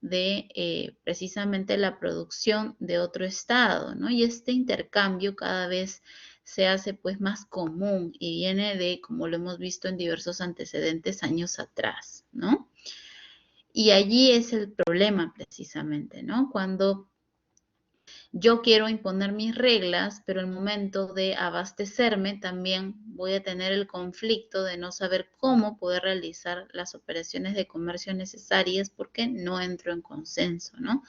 de precisamente la producción de otro Estado, ¿no? Y este intercambio cada vez se hace pues más común y viene de, como lo hemos visto en diversos antecedentes años atrás, ¿no? Y allí es el problema precisamente, ¿no? Cuando yo quiero imponer mis reglas, pero al momento de abastecerme también voy a tener el conflicto de no saber cómo poder realizar las operaciones de comercio necesarias porque no entro en consenso, ¿no?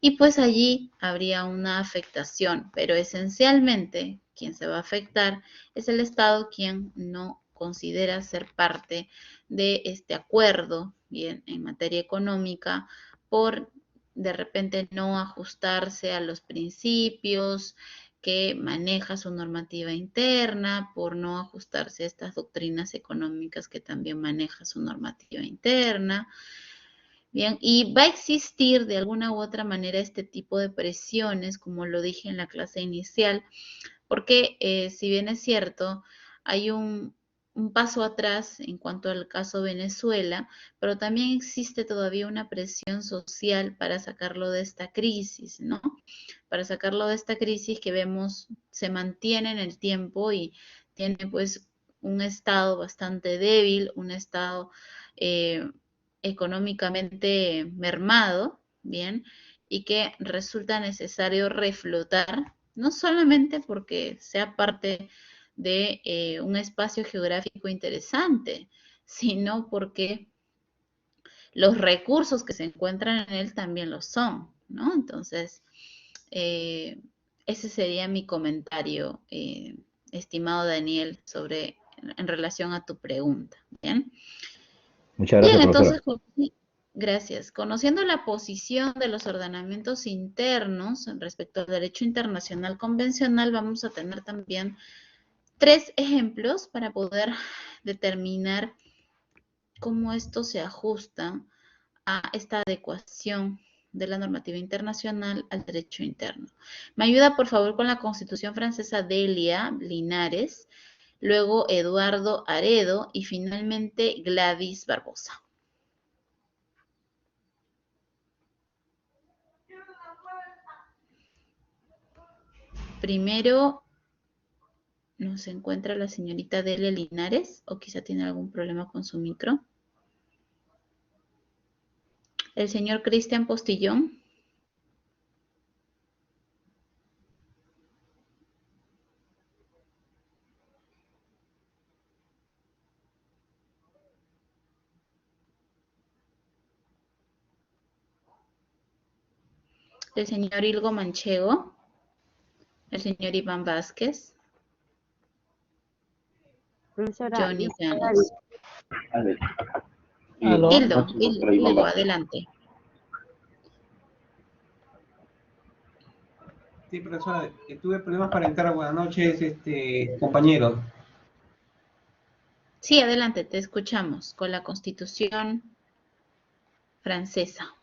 Y pues allí habría una afectación, pero esencialmente quien se va a afectar es el Estado quien no considera ser parte de este acuerdo, bien, en materia económica, por de repente no ajustarse a los principios que maneja su normativa interna, por no ajustarse a estas doctrinas económicas que también maneja su normativa interna. Bien, y va a existir de alguna u otra manera este tipo de presiones, como lo dije en la clase inicial, porque si bien es cierto, hay un paso atrás en cuanto al caso Venezuela, pero también existe todavía una presión social para sacarlo de esta crisis, ¿no? Para sacarlo de esta crisis que vemos se mantiene en el tiempo y tiene pues un estado bastante débil, un estado económicamente mermado, ¿bien? Y que resulta necesario reflotar, no solamente porque sea parte de un espacio geográfico interesante, sino porque los recursos que se encuentran en él también lo son, ¿no? Entonces, ese sería mi comentario, estimado Daniel, en relación a tu pregunta, ¿bien? Muchas Bien, gracias, profesora. entonces, gracias. Conociendo la posición de los ordenamientos internos respecto al derecho internacional convencional, vamos a tener también 3 ejemplos para poder determinar cómo esto se ajusta a esta adecuación de la normativa internacional al derecho interno. Me ayuda, por favor, con la Constitución francesa Delia Linares, luego Eduardo Aredo y finalmente Gladys Barbosa. Primero, ¿no se encuentra la señorita Delia Linares? ¿O quizá tiene algún problema con su micro? El señor Cristian Postillón. El señor Ilgo Manchego. El señor Iván Vázquez. Profesora, Johnny Llanos. ¿Aló? Ilgo, adelante. Sí, profesora, tuve problemas para entrar. Buenas noches, compañeros. Sí, adelante, te escuchamos con la Constitución francesa.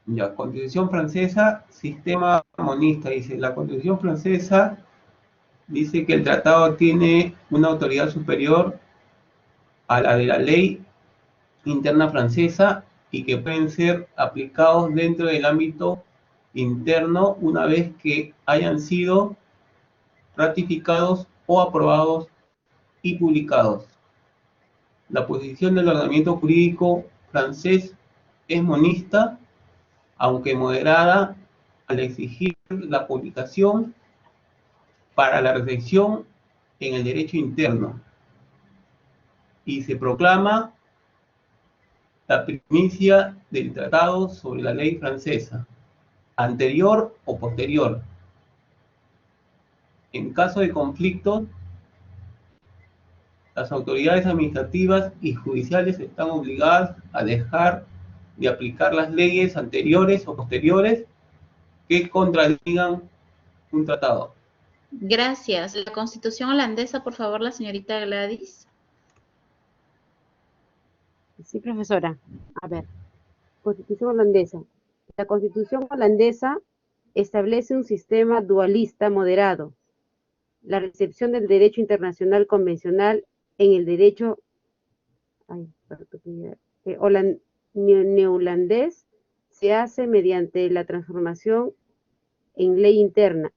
Ya, Constitución francesa, sistema monista. Dice, la Constitución francesa dice que el tratado tiene una autoridad superior a la de la ley interna francesa y que pueden ser aplicados dentro del ámbito interno una vez que hayan sido ratificados o aprobados y publicados. La posición del ordenamiento jurídico francés es monista, aunque moderada al exigir la publicación para la reflexión en el derecho interno, y se proclama la primicia del tratado sobre la ley francesa, anterior o posterior. En caso de conflicto, las autoridades administrativas y judiciales están obligadas a dejar de aplicar las leyes anteriores o posteriores que contradigan un tratado. Gracias. La Constitución holandesa, por favor, la señorita Gladys. sí, profesora. A ver. Constitución holandesa. La Constitución holandesa establece un sistema dualista moderado. La recepción del derecho internacional convencional en el derecho neolandés se hace mediante la transformación en ley interna.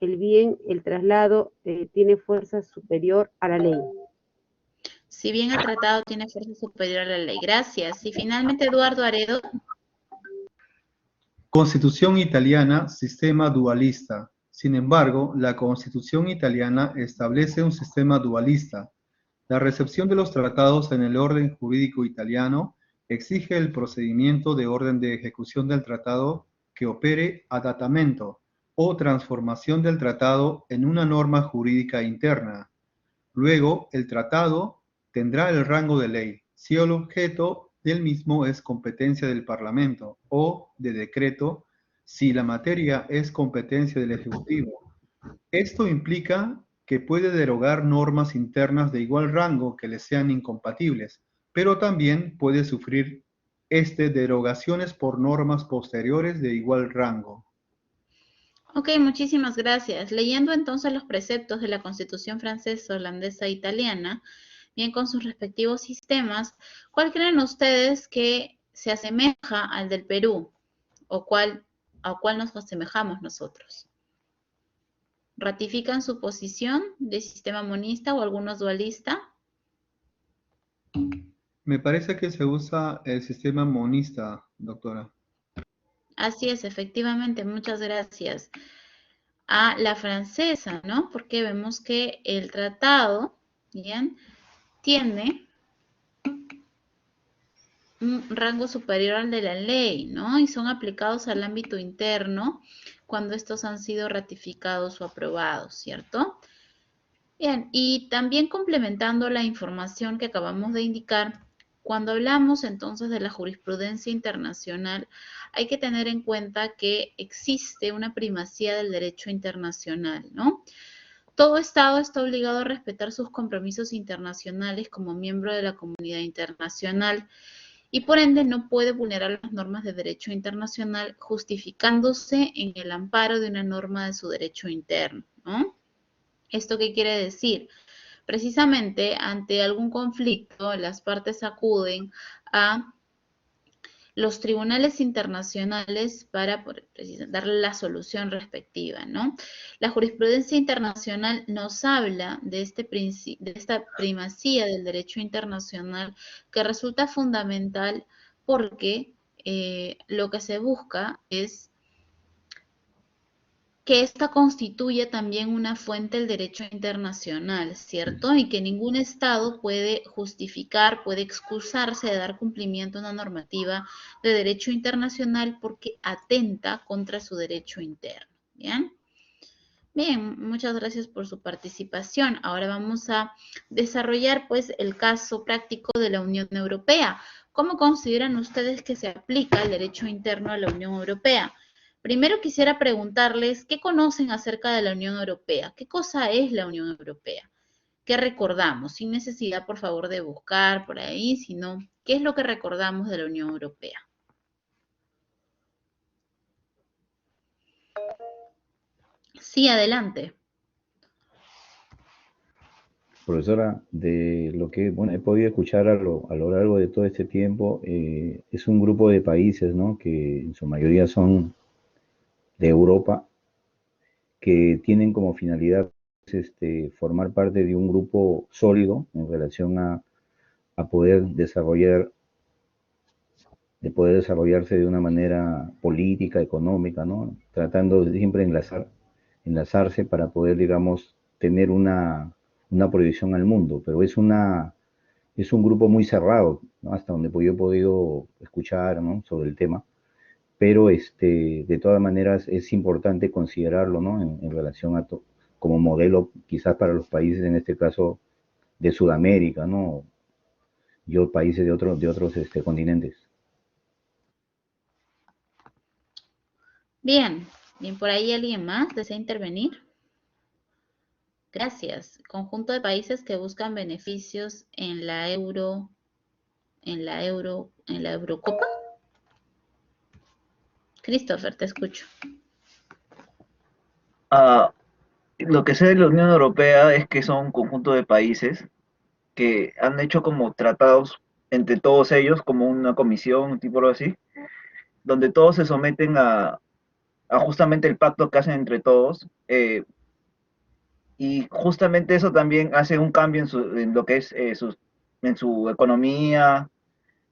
El traslado tiene fuerza superior a la ley. Si bien el tratado tiene fuerza superior a la ley. Gracias. Y finalmente, Eduardo Aredo. Constitución italiana, sistema dualista. Sin embargo, la Constitución italiana establece un sistema dualista. La recepción de los tratados en el orden jurídico italiano exige el procedimiento de orden de ejecución del tratado que opere adatamento o transformación del tratado en una norma jurídica interna. Luego, el tratado tendrá el rango de ley, si el objeto del mismo es competencia del Parlamento o de decreto, si la materia es competencia del Ejecutivo. Esto implica que puede derogar normas internas de igual rango que le sean incompatibles, pero también puede sufrir derogaciones por normas posteriores de igual rango. Ok, muchísimas gracias. Leyendo entonces los preceptos de la Constitución francesa, holandesa e italiana, bien con sus respectivos sistemas, ¿cuál creen ustedes que se asemeja al del Perú? ¿O a cuál nos asemejamos nosotros? ¿Ratifican su posición de sistema monista o algunos dualista? Me parece que se usa el sistema monista, doctora. Así es, efectivamente, muchas gracias. A la francesa, ¿no? Porque vemos que el tratado, bien, tiene un rango superior al de la ley, ¿no? Y son aplicados al ámbito interno cuando estos han sido ratificados o aprobados, ¿cierto? Bien, y también complementando la información que acabamos de indicar, cuando hablamos entonces de la jurisprudencia internacional, hay que tener en cuenta que existe una primacía del derecho internacional, ¿no? Todo Estado está obligado a respetar sus compromisos internacionales como miembro de la comunidad internacional y por ende no puede vulnerar las normas de derecho internacional justificándose en el amparo de una norma de su derecho interno, ¿no? ¿Esto qué quiere decir? Precisamente ante algún conflicto, las partes acuden a los tribunales internacionales para darle la solución respectiva, ¿no? La jurisprudencia internacional nos habla de esta primacía del derecho internacional que resulta fundamental porque lo que se busca es que esta constituye también una fuente del derecho internacional, ¿cierto? Y que ningún Estado puede justificar, puede excusarse de dar cumplimiento a una normativa de derecho internacional porque atenta contra su derecho interno, ¿bien? Bien, muchas gracias por su participación. Ahora vamos a desarrollar, pues, el caso práctico de la Unión Europea. ¿Cómo consideran ustedes que se aplica el derecho interno a la Unión Europea? Primero quisiera preguntarles, ¿qué conocen acerca de la Unión Europea? ¿Qué cosa es la Unión Europea? ¿Qué recordamos? Sin necesidad, por favor, de buscar por ahí, sino, ¿qué es lo que recordamos de la Unión Europea? Sí, adelante. Profesora, de lo que he podido escuchar a lo largo de todo este tiempo, es un grupo de países, ¿no? Que en su mayoría son de Europa, que tienen como finalidad formar parte de un grupo sólido en relación a poder desarrollarse de una manera política, económica, ¿no? Tratando de siempre enlazarse para poder, digamos, tener una proyección al mundo, pero es un grupo muy cerrado, ¿no? Hasta donde yo he podido escuchar, ¿no? Sobre el tema, pero de todas maneras es importante considerarlo, ¿no? En relación a como modelo quizás para los países, en este caso de Sudamérica, ¿no? Y países de otros continentes. Bien, por ahí alguien más desea intervenir. Gracias. Conjunto de países que buscan beneficios en la Eurocopa. Christopher, te escucho. Lo que sé de la Unión Europea es que son un conjunto de países que han hecho como tratados entre todos ellos, como una comisión, tipo algo así, donde todos se someten a justamente el pacto que hacen entre todos, y justamente eso también hace un cambio en lo que es en su economía,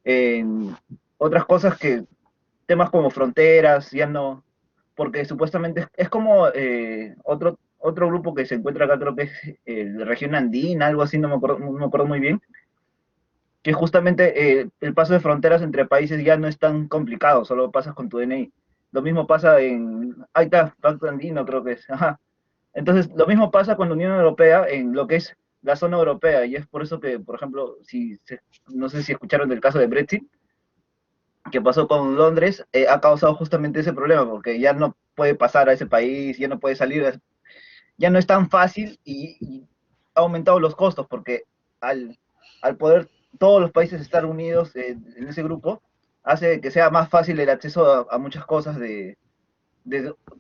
en otras cosas que, temas como fronteras, ya no, porque supuestamente es como otro grupo que se encuentra acá, creo que es la región andina, algo así, no me acuerdo muy bien, que justamente el paso de fronteras entre países ya no es tan complicado, solo pasas con tu DNI. Lo mismo pasa ahí está, Pacto Andino creo que es, ajá. Entonces, lo mismo pasa con la Unión Europea en lo que es la zona europea, y es por eso que, por ejemplo, no sé si escucharon del caso de Brexit, que pasó con Londres, ha causado justamente ese problema, porque ya no puede pasar a ese país, ya no puede salir, ya no es tan fácil y ha aumentado los costos, porque al poder todos los países estar unidos en ese grupo, hace que sea más fácil el acceso a muchas cosas de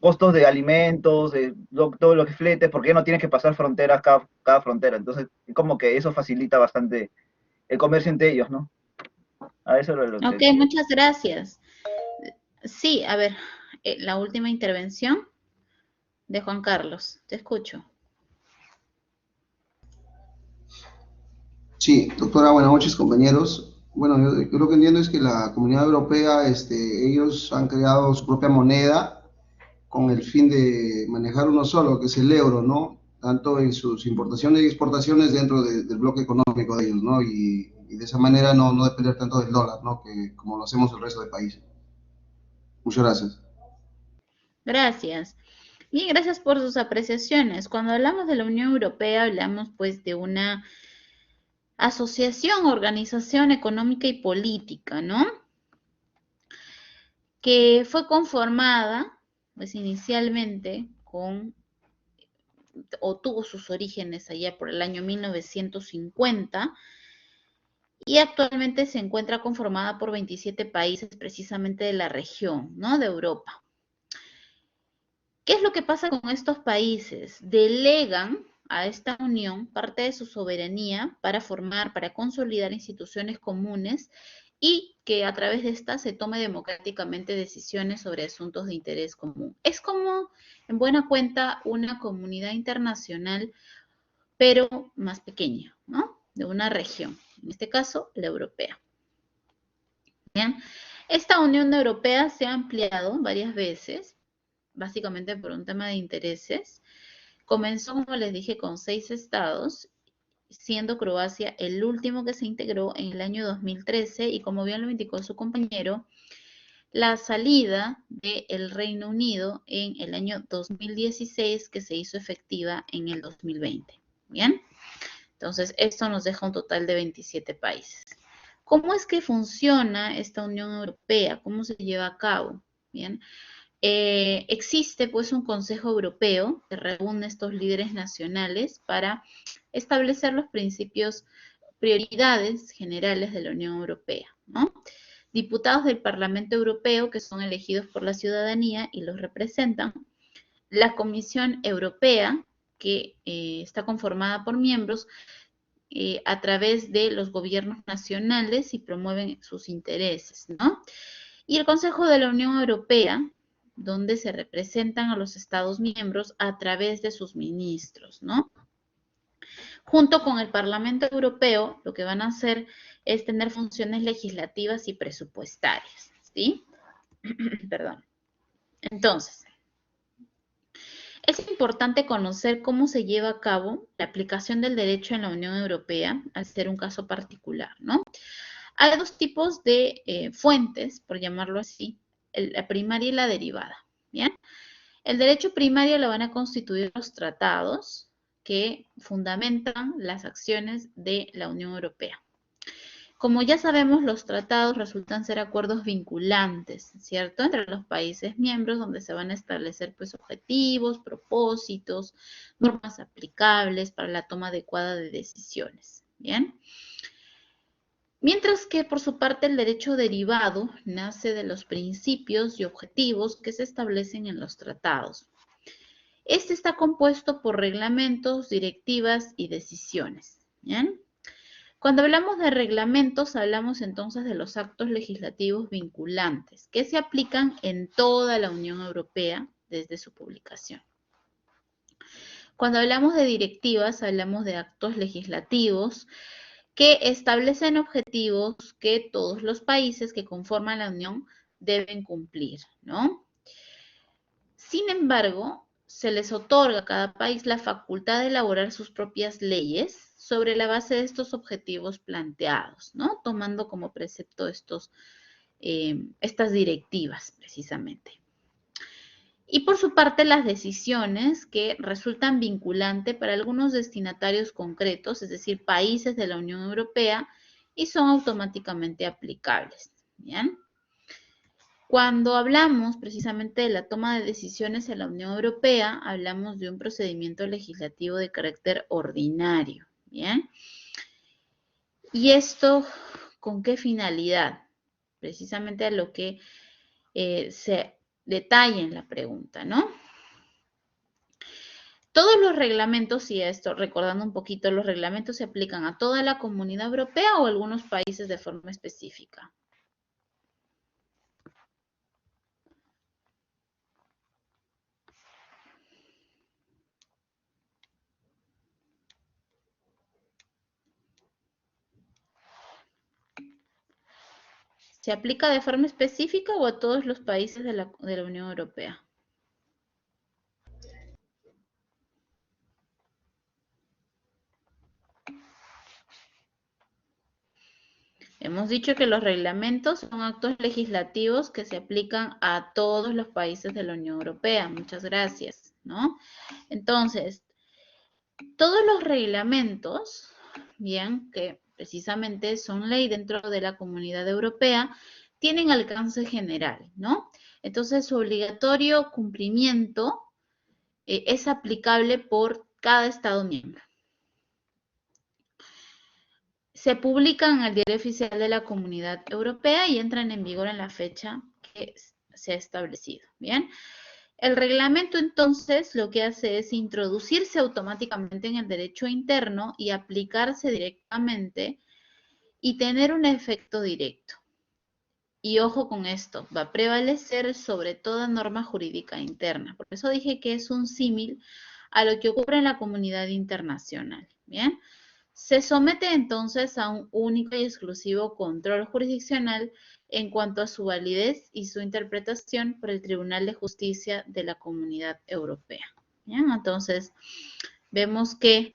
costos de alimentos, todo lo que fletes, porque ya no tienes que pasar fronteras cada frontera. Entonces, como que eso facilita bastante el comercio entre ellos, ¿no? A eso es lo que... Ok, muchas gracias. Sí, a ver, la última intervención de Juan Carlos. Te escucho. Sí, doctora, buenas noches, compañeros. Bueno, yo lo que entiendo es que la Comunidad Europea, ellos han creado su propia moneda con el fin de manejar uno solo, que es el euro, ¿no? Tanto en sus importaciones y exportaciones dentro del bloque económico de ellos, ¿no? Y de esa manera no depender tanto del dólar, ¿no? Que como lo hacemos el resto de países. Muchas gracias. Gracias. Bien, gracias por sus apreciaciones. Cuando hablamos de la Unión Europea, hablamos pues de una asociación, organización económica y política, ¿no? Que fue conformada, pues inicialmente o tuvo sus orígenes allá por el año 1950 y actualmente se encuentra conformada por 27 países precisamente de la región, ¿no? De Europa. ¿Qué es lo que pasa con estos países? Delegan a esta unión parte de su soberanía para consolidar instituciones comunes y que a través de estas se tome democráticamente decisiones sobre asuntos de interés común. Es como, en buena cuenta, una comunidad internacional, pero más pequeña, ¿no? De una región, en este caso, la europea. Bien, esta Unión Europea se ha ampliado varias veces, básicamente por un tema de intereses. Comenzó, como les dije, con 6 estados, siendo Croacia el último que se integró en el año 2013 y como bien lo indicó su compañero, la salida del Reino Unido en el año 2016 que se hizo efectiva en el 2020. ¿Bien? Entonces, esto nos deja un total de 27 países. ¿Cómo es que funciona esta Unión Europea? ¿Cómo se lleva a cabo? Bien. Existe pues un Consejo Europeo que reúne estos líderes nacionales para establecer los principios, prioridades generales de la Unión Europea, ¿no? Diputados del Parlamento Europeo que son elegidos por la ciudadanía y los representan, la Comisión Europea que está conformada por miembros a través de los gobiernos nacionales y promueven sus intereses, ¿no? Y el Consejo de la Unión Europea, donde se representan a los Estados miembros a través de sus ministros, ¿no? Junto con el Parlamento Europeo, lo que van a hacer es tener funciones legislativas y presupuestarias, ¿sí? Perdón. Entonces, es importante conocer cómo se lleva a cabo la aplicación del derecho en la Unión Europea, al ser un caso particular, ¿no? Hay dos tipos de fuentes, por llamarlo así, la primaria y la derivada, ¿bien? El derecho primario lo van a constituir los tratados que fundamentan las acciones de la Unión Europea. Como ya sabemos, los tratados resultan ser acuerdos vinculantes, ¿cierto? Entre los países miembros donde se van a establecer pues objetivos, propósitos, normas aplicables para la toma adecuada de decisiones, ¿bien? Mientras que por su parte el derecho derivado nace de los principios y objetivos que se establecen en los tratados. Este está compuesto por reglamentos, directivas y decisiones. ¿Bien? Cuando hablamos de reglamentos, hablamos entonces de los actos legislativos vinculantes que se aplican en toda la Unión Europea desde su publicación. Cuando hablamos de directivas, hablamos de actos legislativos que establecen objetivos que todos los países que conforman la Unión deben cumplir, ¿no? Sin embargo, se les otorga a cada país la facultad de elaborar sus propias leyes sobre la base de estos objetivos planteados, ¿no? Tomando como precepto estas directivas, precisamente. Y por su parte, las decisiones que resultan vinculantes para algunos destinatarios concretos, es decir, países de la Unión Europea, y son automáticamente aplicables, ¿bien? Cuando hablamos precisamente de la toma de decisiones en la Unión Europea, hablamos de un procedimiento legislativo de carácter ordinario, ¿bien? ¿Y esto con qué finalidad? Precisamente a lo que se detalla en la pregunta, ¿no? Todos los reglamentos, y esto recordando un poquito, los reglamentos se aplican a toda la Comunidad Europea o a algunos países de forma específica. ¿Se aplica de forma específica o a todos los países de la Unión Europea? Hemos dicho que los reglamentos son actos legislativos que se aplican a todos los países de la Unión Europea. Muchas gracias, ¿no? Entonces, todos los reglamentos, bien, que precisamente son ley dentro de la Comunidad Europea, tienen alcance general, ¿no? Entonces, su obligatorio cumplimiento es aplicable por cada Estado miembro. Se publican en el Diario Oficial de la Comunidad Europea y entran en vigor en la fecha que se ha establecido, ¿bien? El reglamento, entonces, lo que hace es introducirse automáticamente en el derecho interno y aplicarse directamente y tener un efecto directo. Y ojo con esto, va a prevalecer sobre toda norma jurídica interna. Por eso dije que es un símil a lo que ocurre en la comunidad internacional, ¿bien? Se somete entonces a un único y exclusivo control jurisdiccional en cuanto a su validez y su interpretación por el Tribunal de Justicia de la Comunidad Europea. ¿Bien? Entonces, vemos que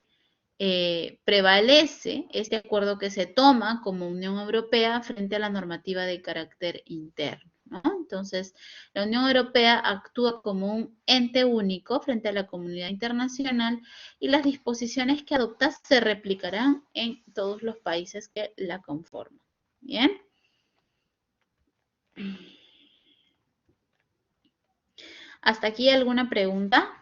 prevalece este acuerdo que se toma como Unión Europea frente a la normativa de carácter interno, ¿no? Entonces, la Unión Europea actúa como un ente único frente a la comunidad internacional y las disposiciones que adopta se replicarán en todos los países que la conforman. ¿Bien? ¿Hasta aquí alguna pregunta?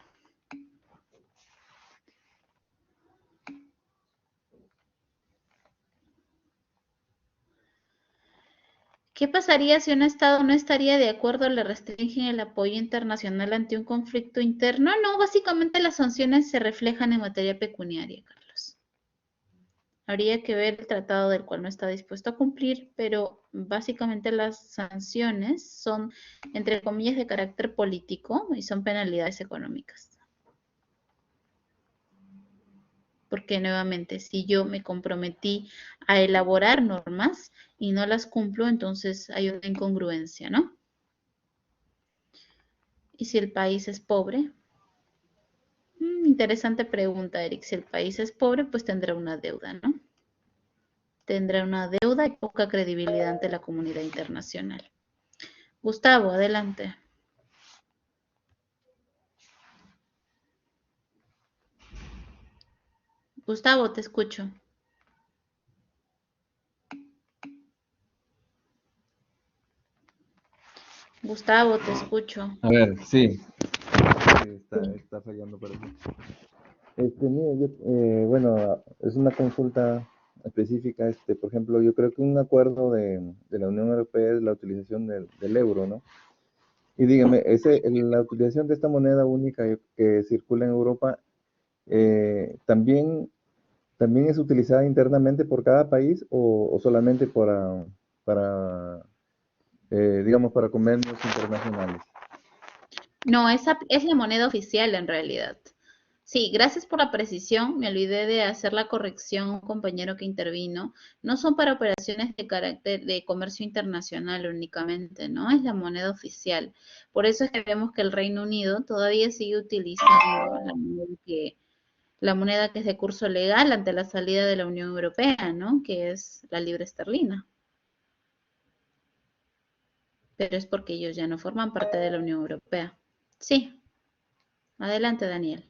¿Qué pasaría si un Estado no estaría de acuerdo o le restringen el apoyo internacional ante un conflicto interno? No, básicamente las sanciones se reflejan en materia pecuniaria, Carlos. Habría que ver el tratado del cual no está dispuesto a cumplir, pero básicamente las sanciones son, entre comillas, de carácter político y son penalidades económicas. Porque nuevamente, si yo me comprometí a elaborar normas y no las cumplo, entonces hay una incongruencia, ¿no? ¿Y si el país es pobre? Interesante pregunta, Eric. Si el país es pobre, pues tendrá una deuda, ¿no? Tendrá una deuda y poca credibilidad ante la comunidad internacional. Gustavo, adelante. Gustavo, te escucho. Gustavo, te escucho. A ver, sí. Está fallando por eso. Mire, bueno, es una consulta específica, por ejemplo, yo creo que un acuerdo de la Unión Europea es la utilización del euro, ¿no? Y dígame, la utilización de esta moneda única que circula en Europa, ¿también es utilizada internamente por cada país o solamente digamos, para convenios internacionales? No, esa es la moneda oficial en realidad. Sí, gracias por la precisión. Me olvidé de hacer la corrección a un compañero que intervino. No son para operaciones de carácter de comercio internacional únicamente, ¿no? Es la moneda oficial. Por eso es que vemos que el Reino Unido todavía sigue utilizando la moneda que es de curso legal ante la salida de la Unión Europea, ¿no? Que es la libra esterlina. Pero es porque ellos ya no forman parte de la Unión Europea. Sí. Adelante, Daniel.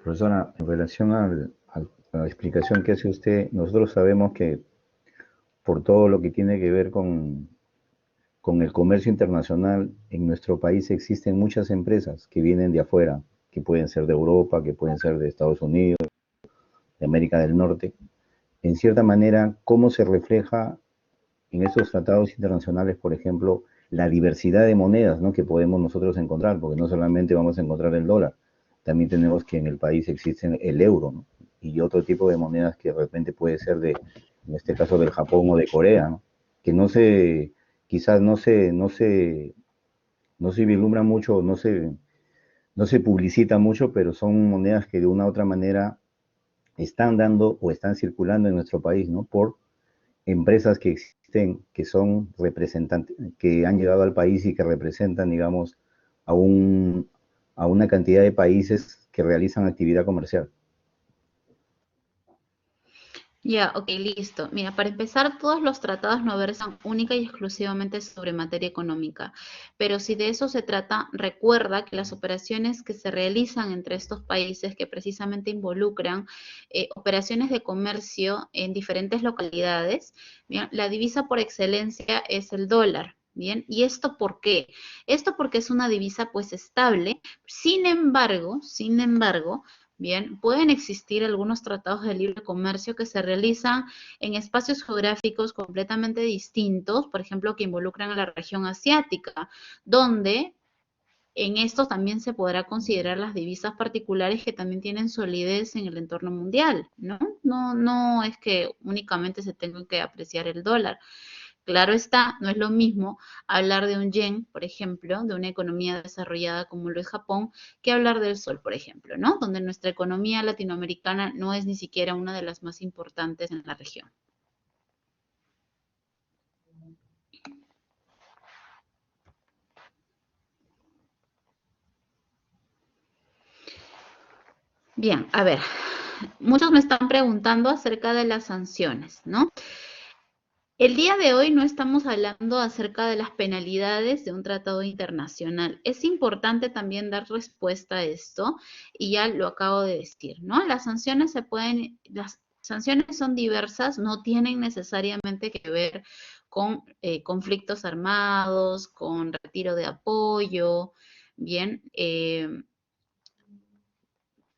Profesora, en relación a la explicación que hace usted, nosotros sabemos que por todo lo que tiene que ver con el comercio internacional, en nuestro país existen muchas empresas que vienen de afuera, que pueden ser de Europa, que pueden ser de Estados Unidos, de América del Norte. En cierta manera, ¿cómo se refleja en estos tratados internacionales, por ejemplo, la diversidad de monedas, ¿no?, que podemos nosotros encontrar? Porque no solamente vamos a encontrar el dólar, también tenemos que en el país existe el euro, ¿no?, y otro tipo de monedas que de repente puede ser en este caso del Japón o de Corea, ¿no?, que quizás no se vislumbra mucho, no se publicita mucho, pero son monedas que de una u otra manera están dando o están circulando en nuestro país, ¿no?, por empresas que existen, que son representantes, que han llegado al país y que representan, digamos, a una cantidad de países que realizan actividad comercial. Ya, ok, listo. Mira, para empezar, todos los tratados no versan única y exclusivamente sobre materia económica, pero si de eso se trata, recuerda que las operaciones que se realizan entre estos países que precisamente involucran operaciones de comercio en diferentes localidades, bien, la divisa por excelencia es el dólar. Bien, ¿y esto por qué? Esto porque es una divisa pues estable, sin embargo, bien, pueden existir algunos tratados de libre comercio que se realizan en espacios geográficos completamente distintos, por ejemplo, que involucran a la región asiática, donde en estos también se podrá considerar las divisas particulares que también tienen solidez en el entorno mundial, ¿no? No es que únicamente se tenga que apreciar el dólar. Claro está, no es lo mismo hablar de un yen, por ejemplo, de una economía desarrollada como lo es Japón, que hablar del sol, por ejemplo, ¿no? Donde nuestra economía latinoamericana no es ni siquiera una de las más importantes en la región. Bien, a ver, muchos me están preguntando acerca de las sanciones, ¿no? El día de hoy no estamos hablando acerca de las penalidades de un tratado internacional. Es importante también dar respuesta a esto y ya lo acabo de decir, ¿no? Las sanciones son diversas, no tienen necesariamente que ver con conflictos armados, con retiro de apoyo, bien,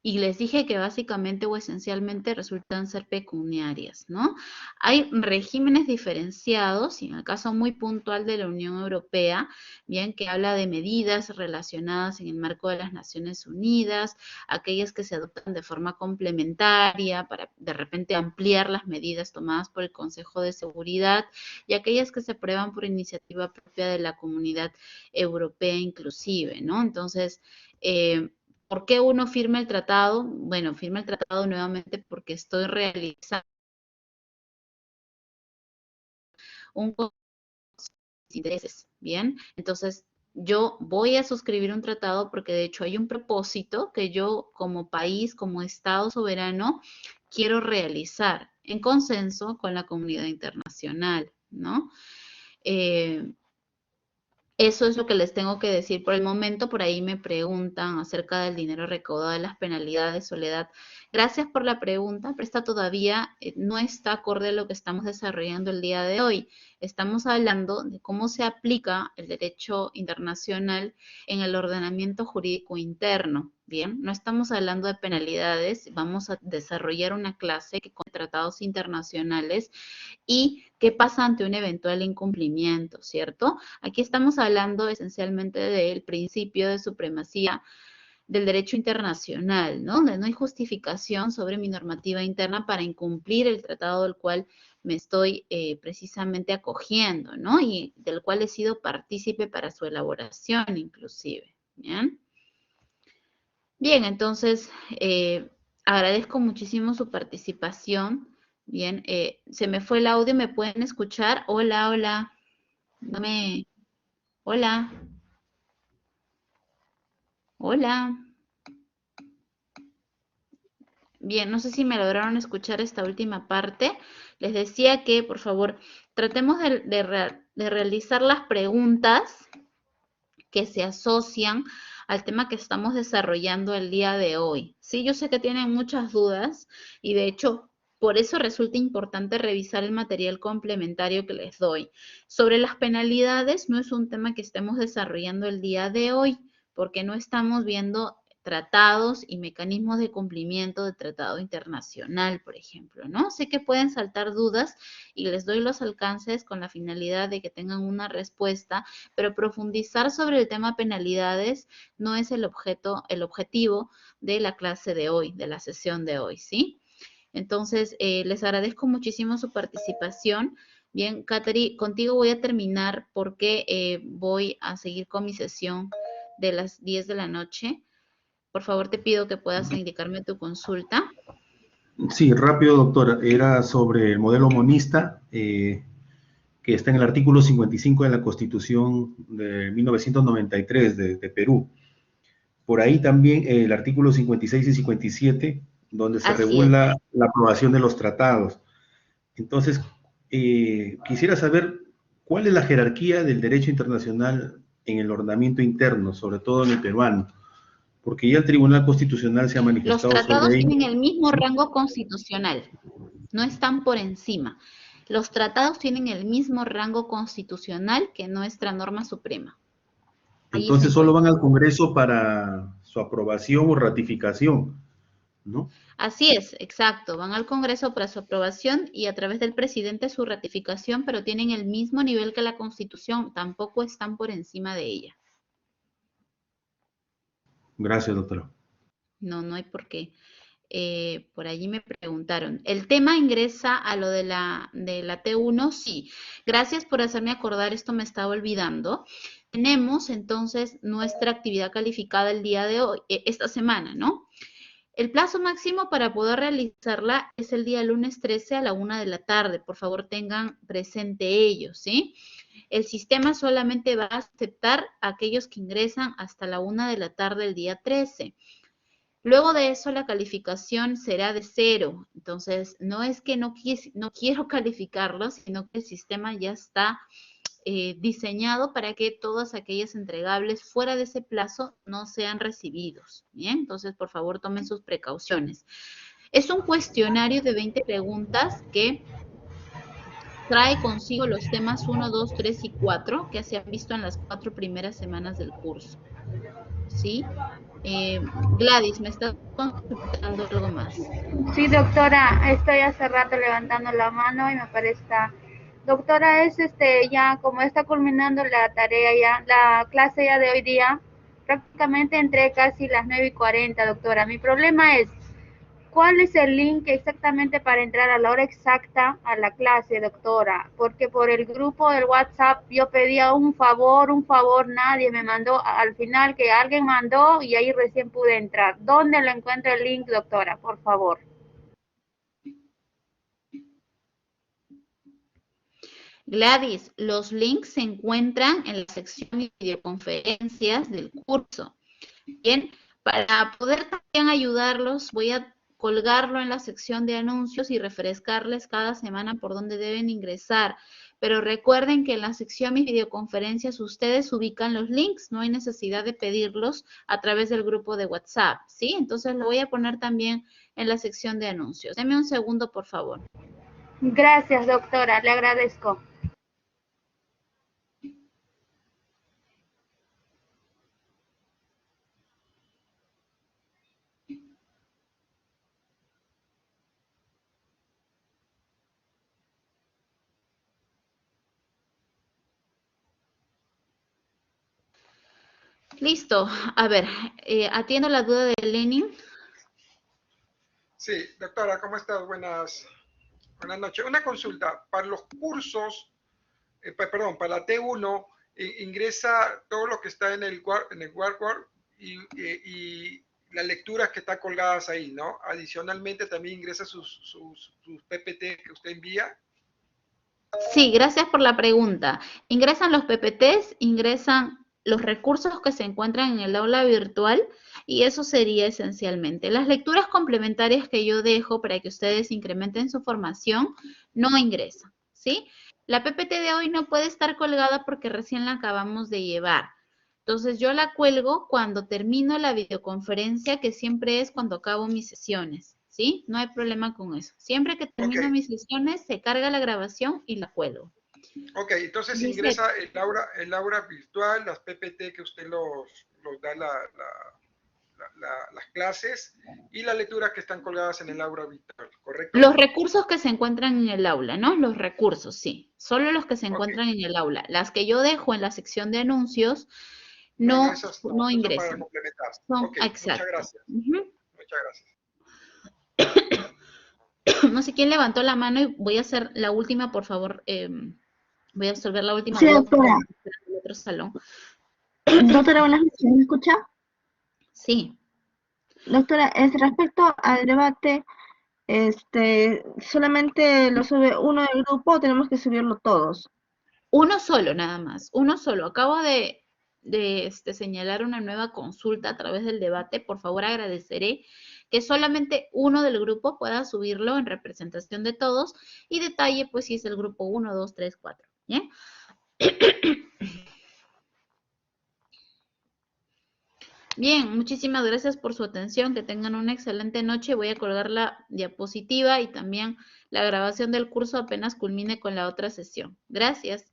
y les dije que básicamente o esencialmente resultan ser pecuniarias, ¿no? Hay regímenes diferenciados, y en el caso muy puntual de la Unión Europea, bien, que habla de medidas relacionadas en el marco de las Naciones Unidas, aquellas que se adoptan de forma complementaria para de repente ampliar las medidas tomadas por el Consejo de Seguridad, y aquellas que se aprueban por iniciativa propia de la Comunidad Europea inclusive, ¿no? Entonces, ¿por qué uno firma el tratado? Bueno, firma el tratado nuevamente porque estoy realizando un intereses, ¿bien? Entonces, yo voy a suscribir un tratado porque de hecho hay un propósito que yo como país, como Estado soberano, quiero realizar en consenso con la comunidad internacional, ¿no? Eso es lo que les tengo que decir por el momento. Por ahí me preguntan acerca del dinero recaudado de las penalidades, Soledad. Gracias por la pregunta, pero esta todavía no está acorde a lo que estamos desarrollando el día de hoy. Estamos hablando de cómo se aplica el derecho internacional en el ordenamiento jurídico interno. Bien, no estamos hablando de penalidades, vamos a desarrollar una clase que con tratados internacionales y qué pasa ante un eventual incumplimiento, ¿cierto? Aquí estamos hablando esencialmente del principio de supremacía del derecho internacional, ¿no? Donde no hay justificación sobre mi normativa interna para incumplir el tratado del cual me estoy precisamente acogiendo, ¿no? Y del cual he sido partícipe para su elaboración inclusive, ¿bien? Bien, entonces, agradezco muchísimo su participación. Bien, se me fue el audio, ¿me pueden escuchar? Hola, hola. No me... Hola. Hola. Bien, no sé si me lograron escuchar esta última parte. Les decía que, por favor, tratemos de realizar las preguntas que se asocian al tema que estamos desarrollando el día de hoy. Sí, yo sé que tienen muchas dudas y de hecho por eso resulta importante revisar el material complementario que les doy. Sobre las penalidades no es un tema que estemos desarrollando el día de hoy porque no estamos viendo tratados y mecanismos de cumplimiento de tratado internacional, por ejemplo, ¿no? Sé que pueden saltar dudas y les doy los alcances con la finalidad de que tengan una respuesta, pero profundizar sobre el tema penalidades no es el objetivo de la clase de hoy, de la sesión de hoy, ¿sí? Entonces, les agradezco muchísimo su participación. Bien, Katherine, contigo voy a terminar porque voy a seguir con mi sesión de las 10 de la noche. Por favor, te pido que puedas indicarme tu consulta. Sí, rápido, doctora. Era sobre el modelo monista, que está en el artículo 55 de la Constitución de 1993 de Perú. Por ahí también el artículo 56 y 57, donde se regula la aprobación de los tratados. Entonces, quisiera saber cuál es la jerarquía del derecho internacional en el ordenamiento interno, sobre todo en el peruano, porque ya el Tribunal Constitucional se ha manifestado Los tratados sobre ello. tienen el mismo rango constitucional, no están por encima. Los tratados tienen el mismo rango constitucional que nuestra norma suprema. Entonces solo van al Congreso para su aprobación o ratificación, ¿no? Así es, exacto. Van al Congreso para su aprobación y a través del presidente su ratificación, pero tienen el mismo nivel que la Constitución, tampoco están por encima de ella. Gracias, doctora. No, no hay por qué. Por allí me preguntaron. ¿El tema ingresa a lo de la T1? Sí. Gracias por hacerme acordar, esto me estaba olvidando. Tenemos entonces nuestra actividad calificada el día de hoy, esta semana, ¿no? El plazo máximo para poder realizarla es el día lunes 13 a la 1 de la tarde. Por favor, tengan presente ello, ¿sí? El sistema solamente va a aceptar a aquellos que ingresan hasta la 1 de la tarde el día 13. Luego de eso, la calificación será de 0. Entonces, no es que no quiero calificarlo, sino que el sistema ya está diseñado para que todas aquellas entregables fuera de ese plazo no sean recibidos. Bien, entonces, por favor, tomen sus precauciones. Es un cuestionario de 20 preguntas que trae consigo los temas 1, 2, 3 y 4 que se han visto en las 4 primeras semanas del curso. ¿Sí? Gladys, ¿me estás consultando algo más? Sí, doctora, estoy hace rato levantando la mano y me parece... Doctora, es ya como está culminando la tarea ya, la clase ya de hoy día, prácticamente entré casi las 9:40, doctora. Mi problema es, ¿cuál es el link exactamente para entrar a la hora exacta a la clase, doctora? Porque por el grupo del WhatsApp yo pedía un favor, nadie me mandó, al final que alguien mandó y ahí recién pude entrar. ¿Dónde lo encuentro el link, doctora? Por favor. Gladys, los links se encuentran en la sección de videoconferencias del curso. Bien, para poder también ayudarlos, voy a colgarlo en la sección de anuncios y refrescarles cada semana por dónde deben ingresar. Pero recuerden que en la sección Mis videoconferencias ustedes ubican los links, no hay necesidad de pedirlos a través del grupo de WhatsApp, ¿sí? Entonces lo voy a poner también en la sección de anuncios. Deme un segundo, por favor. Gracias, doctora, le agradezco. Listo. A ver, atiendo la duda de Lenin. Sí, doctora, ¿cómo estás? Buenas noches. Una consulta. Para los cursos, perdón, para la T1, ingresa todo lo que está en el Word y las lecturas que están colgadas ahí, ¿no? Adicionalmente también ingresa sus PPT que usted envía. Sí, gracias por la pregunta. Ingresan los PPTs, ingresan los recursos que se encuentran en el aula virtual y eso sería esencialmente. Las lecturas complementarias que yo dejo para que ustedes incrementen su formación no ingresan, ¿sí? La PPT de hoy no puede estar colgada porque recién la acabamos de llevar. Entonces yo la cuelgo cuando termino la videoconferencia, que siempre es cuando acabo mis sesiones. ¿Sí? No hay problema con eso. Siempre que termino mis sesiones, se carga la grabación y la cuelgo. Ok, entonces ingresa el aula virtual, las PPT que usted los da las clases y las lecturas que están colgadas en el aula virtual, ¿correcto? Los recursos que se encuentran en el aula, ¿no? Los recursos, sí. Solo los que se encuentran en el aula. Las que yo dejo en la sección de anuncios no ingresan. Para complementar. Son, exacto. Muchas gracias. Muchas gracias. No sé quién levantó la mano y voy a hacer la última, por favor. Voy a resolver la última. Sí, doctora. En el otro salón. Doctora, buenas noches. ¿Me escucha? Sí. Doctora, respecto al debate, ¿solamente lo sube uno del grupo o tenemos que subirlo todos? Uno solo, nada más. Uno solo. Acabo de señalar una nueva consulta a través del debate. Por favor, agradeceré que solamente uno del grupo pueda subirlo en representación de todos y detalle, pues, si es el grupo 1, 2, 3, 4. ¿Bien? Bien, muchísimas gracias por su atención. Que tengan una excelente noche. Voy a colgar la diapositiva y también la grabación del curso apenas culmine con la otra sesión. Gracias.